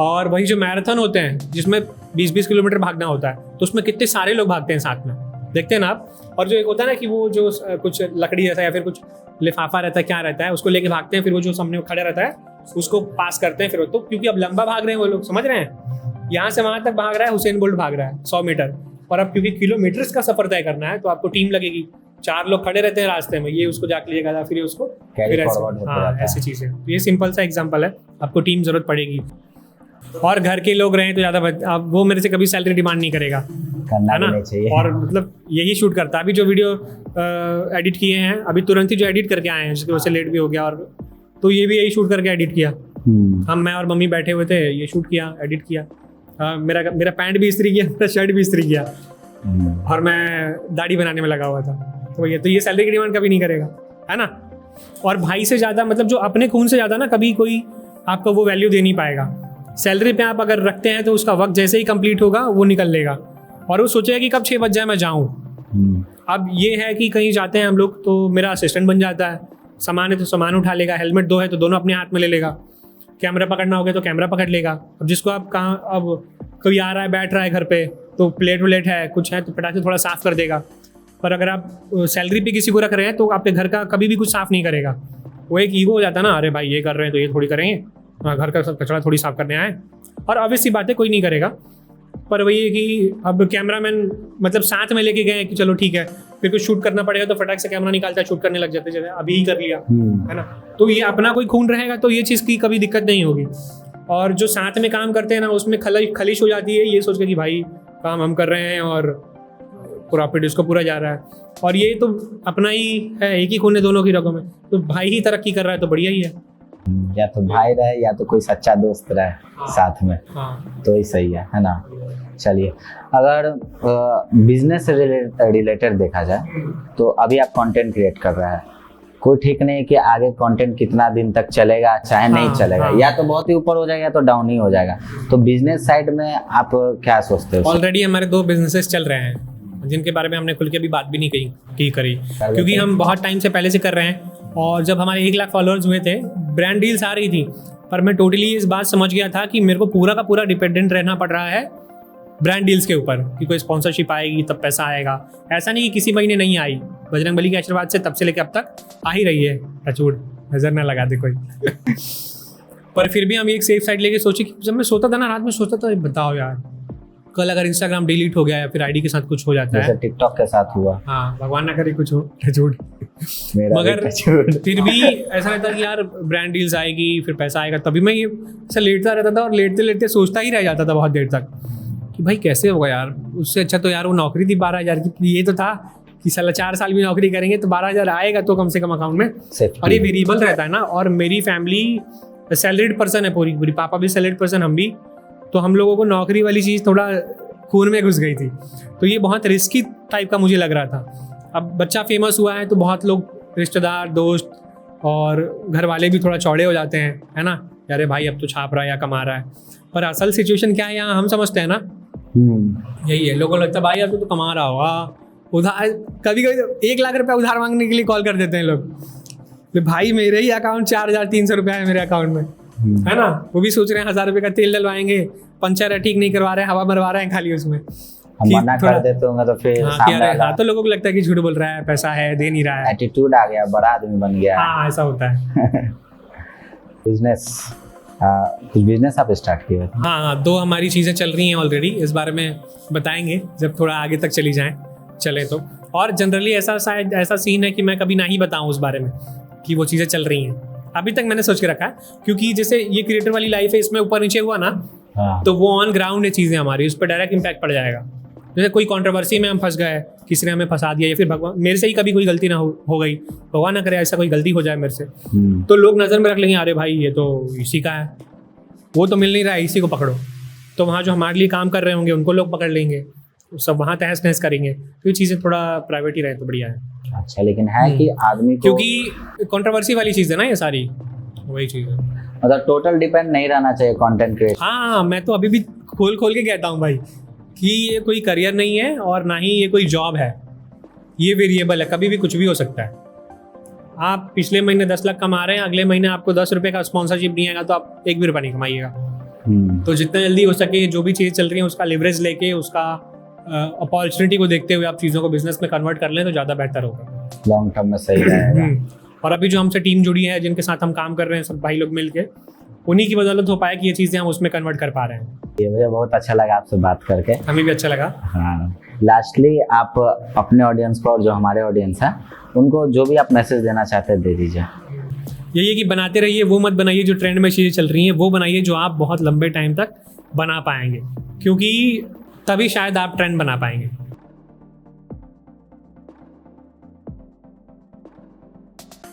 और वही जो मैराथन होते हैं जिसमें 20-20 किलोमीटर भागना होता है, तो उसमें कितने सारे लोग भागते हैं साथ में, देखते हैं ना आप। और जो एक होता है ना कि वो जो कुछ लकड़ी जैसा या फिर कुछ लिफाफा रहता है, क्या रहता है, उसको लेके भागते हैं, फिर वो जो सामने खड़े रहता है उसको पास करते हैं, फिर वो तो क्योंकि अब लंबा भाग रहे हैं वो लोग, समझ रहे हैं, यहाँ से वहाँ तक भाग रहा है हुसैन बोल्ट, भाग रहा है 100 मीटर, और अब क्योंकि किलोमीटर्स का सफर तय करना है तो आपको टीम लगेगी। 4 लोग खड़े रहते हैं रास्ते में, ये उसको जाके लेगा, फिर उसको, फिर ऐसे, हाँ ऐसी चीज़ें। ये सिंपल सा एग्जाम्पल है, आपको टीम जरूरत पड़ेगी। और घर के लोग रहें तो ज़्यादा, अब वो मेरे से कभी सैलरी डिमांड नहीं करेगा, है ना? और मतलब यही शूट करता है। अभी जो वीडियो एडिट किए हैं, अभी तुरंत ही जो एडिट करके आए हैं, जिसकी वजह से लेट भी हो गया, और तो ये भी यही शूट करके एडिट किया। मैं और मम्मी बैठे हुए थे, ये शूट किया, एडिट किया। मेरा पैंट भी इस्त्री किया, मेरा शर्ट भी इस्त्री किया, और मैं दाढ़ी बनाने में लगा हुआ था। तो ये सैलरी की डिमांड कभी नहीं करेगा, है ना? और भाई से ज़्यादा, मतलब जो अपने खून से ज़्यादा ना, कभी कोई आपको वो वैल्यू दे नहीं पाएगा। सैलरी पे आप अगर रखते हैं तो उसका वक्त जैसे ही कंप्लीट होगा वो निकल लेगा, और वो सोचेगा कि कब 6 बज जाए मैं जाऊँ। अब ये है कि कहीं जाते हैं हम लोग तो मेरा असिस्टेंट बन जाता है, सामान है तो सामान उठा लेगा, हेलमेट 2 है तो दोनों अपने हाथ में ले लेगा, कैमरा पकड़ना हो गया तो कैमरा पकड़ लेगा। अब जिसको आप कहाँ, अब कोई आ रहा है बैठ रहा है घर पे, तो प्लेट व्लेट है कुछ है तो फटाक से थोड़ा साफ़ कर देगा। पर अगर आप सैलरी पे किसी को रख रहे हैं तो आपके घर का कभी भी कुछ साफ़ नहीं करेगा। वो एक ईगो हो जाता है ना, अरे भाई ये कर रहे हैं तो ये थोड़ी करेंगे, घर का सब कचरा थोड़ी साफ़ करने आए। और ऑब्वियस सी बात है, कोई नहीं करेगा। पर वही है कि अब कैमरामैन मतलब साथ में लेके गए कि चलो ठीक है, फिर कुछ शूट करना पड़ेगा तो फटाक से कैमरा निकालता है, शूट करने लग जाते हैं, अभी ही कर लिया, है ना? तो ये अपना कोई खून रहेगा तो ये चीज़ की कभी दिक्कत नहीं होगी। और जो साथ में काम करते हैं ना, उसमें खलिश हो जाती है, ये सोच के कि भाई काम हम कर रहे हैं और प्रॉफिट इसको पूरा जा रहा है, और ये तो अपना ही है, एक ही खून है दोनों की रगों में, तो भाई ही तरक्की कर रहा है तो बढ़िया ही है। या तो भाई रहे या तो कोई सच्चा दोस्त रहे साथ में, हाँ तो ही सही है ना। चलिए, अगर बिजनेस से रिलेटेड देखा जाए तो अभी आप कंटेंट क्रिएट कर रहे हैं, कोई ठीक नहीं है कि आगे कंटेंट कितना दिन तक चलेगा चाहे नहीं चलेगा, या तो बहुत ही ऊपर हो जाएगा या तो डाउन ही हो जाएगा। तो बिजनेस साइड में आप क्या सोचते हो? ऑलरेडी हमारे 2 बिजनेसेस चल रहे हैं जिनके बारे में हमने खुल के अभी बात भी नहीं करी क्योंकि हम बहुत टाइम से पहले से कर रहे हैं। और जब हमारे 1 लाख फॉलोअर्स हुए थे, ब्रांड डील्स आ रही थी, पर मैं टोटली इस बात समझ गया था कि मेरे को पूरा का पूरा डिपेंडेंट रहना पड़ रहा है ब्रांड डील्स के ऊपर कि कोई स्पॉन्सरशिप आएगी तब पैसा आएगा। ऐसा नहीं कि किसी महीने नहीं आई, बजरंगबली के आशीर्वाद से तब से लेकर अब तक आ ही रही है। टचवुड, नजर ना लगा दे कोई। पर फिर भी हम एक सेफ साइड लेके सोचे कि जब मैं सोता था ना, रात में सोता था, बताओ यार कल अगर इंस्टाग्राम डिलीट हो गया या फिर आईडी के साथ कुछ हो जाता है, जैसे टिकटॉक के साथ हुआ, हाँ भगवान ना करे कुछ हो, टचवुड, मगर फिर भी ऐसा रहता है कि यार ब्रांड डील्स आएगी फिर पैसा आएगा। तभी मैं ये ऐसा लेटता रहता था और लेटते लेटते सोचता ही रह जाता था बहुत देर तक कि भाई कैसे होगा यार। उससे अच्छा तो यार वो नौकरी थी 12,000 की, ये तो था कि साला 4 साल भी नौकरी करेंगे तो 12,000 आएगा तो कम से कम अकाउंट में। और ये वेरिएबल रहता है ना, और मेरी फैमिली सैलरीड पर्सन है पूरी, पापा भी सैलरीड पर्सन, हम भी, तो हम लोगों को नौकरी वाली चीज़ थोड़ा खून में घुस गई थी। तो ये बहुत रिस्की टाइप का मुझे लग रहा था। अब बच्चा फेमस हुआ है तो बहुत लोग, रिश्तेदार, दोस्त और घर वाले भी थोड़ा चौड़े हो जाते हैं, है ना, अरे भाई अब तो छाप रहा है या कमा रहा है। पर असल सिचुएशन क्या है यहाँ हम समझते हैं ना, यही है। लोगों को लगता है भाई अब तो कमा रहा होगा, उधार कभी कभी 1 लाख रुपया उधार मांगने के लिए कॉल कर देते हैं लोग। भाई मेरे ही अकाउंट 4,300 रुपया है मेरे अकाउंट में, है ना, वो भी सोच रहे हैं 1,000 रुपये का तेल डलवाएंगे, पंचर है ठीक नहीं करवा रहे हैं, हवा मरवा रहे हैं खाली उसमें, हम मना कर देते होंगे तो फिर सामने वाला, हाँ तो लोगों को लगता है कि झूठ बोल रहा है, पैसा है दे नहीं रहा है, एटीट्यूड आ गया, बड़ा आदमी बन गया। हाँ ऐसा होता है। बिजनेस, कुछ बिजनेस आप स्टार्ट किए? हाँ 2 हमारी चीज़ें चल रही हैं ऑलरेडी, इस बारे में बताएंगे जब थोड़ा आगे तक चले तो। और जनरली ऐसा सीन है कि मैं कभी ना ही बताऊँ उस बारे में कि वो चीज़ें चल रही हैं। अभी तक मैंने सोच के रखा है क्योंकि जैसे ये क्रिएटर वाली लाइफ है, इसमें ऊपर नीचे हुआ ना, तो वो ऑन ग्राउंड है चीज़ें हमारी, उस पर डायरेक्ट इम्पैक्ट पड़ जाएगा। जैसे कोई कंट्रोवर्सी में हम फंस गए, किसी ने हमें फंसा दिया, या फिर भगवान मेरे से ही कभी कोई गलती ना हो गई, भगवान ना करे ऐसा कोई गलती हो जाए मेरे से, तो लोग नज़र में रख लेंगे, अरे भाई ये तो इसी का है, वो तो मिल नहीं रहा है, इसी को पकड़ो। तो वहाँ जो हमारे लिए काम कर रहे होंगे उनको लोग पकड़ लेंगे, सब वहाँ तहस नहस करेंगे। तो ये चीज़ें थोड़ा प्राइवेट ही रहे तो बढ़िया है। अच्छा, लेकिन है कि आदमी को, क्योंकि कंट्रोवर्सी वाली चीज़ है ना ये सारी, वही चीज़ है। मतलब टोटल डिपेंड नहीं रहना चाहिए कंटेंट क्रिएशन। हाँ मैं तो अभी भी खोल के कहता हूँ भाई कि ये कोई करियर नहीं है और ना ही ये कोई जॉब है, ये वेरिएबल है, कभी भी कुछ भी हो सकता है। आप पिछले महीने 10 लाख कमा रहे हैं, अगले महीने आपको 10 रुपये का स्पॉन्सरशिप नहीं आएगा तो आप 1 भी रुपया नहीं कमाइएगा। तो जितना जल्दी हो सके जो भी चीज़ चल रही है उसका लिवरेज लेके, उसका अपॉर्चुनिटी को देखते हुए आप चीज़ों को बिजनेस में कन्वर्ट कर लें तो ज़्यादा बेहतर होगा, लॉन्ग टर्म में सही रहेगा। और अभी जो हमसे टीम जुड़ी है, जिनके साथ हम काम कर रहे हैं, सब भाई लोग मिलके, उन्हीं की बदौलत हो पाया कि ये चीज़ें हम उसमें कन्वर्ट कर पा रहे हैं। ये मुझे बहुत अच्छा लगा आपसे बात करके, हमें भी अच्छा लगा। हाँ, लास्टली आप अपने ऑडियंस को और जो हमारे ऑडियंस है उनको जो भी आप मैसेज देना चाहते हैं दे दीजिए। यही है कि बनाते रहिए, वो मत बनाइए जो ट्रेंड में चीज़ें चल रही हैं, वो बनाइए जो आप बहुत लंबे टाइम तक बना पाएंगे, क्योंकि तभी शायद आप ट्रेंड बना पाएंगे।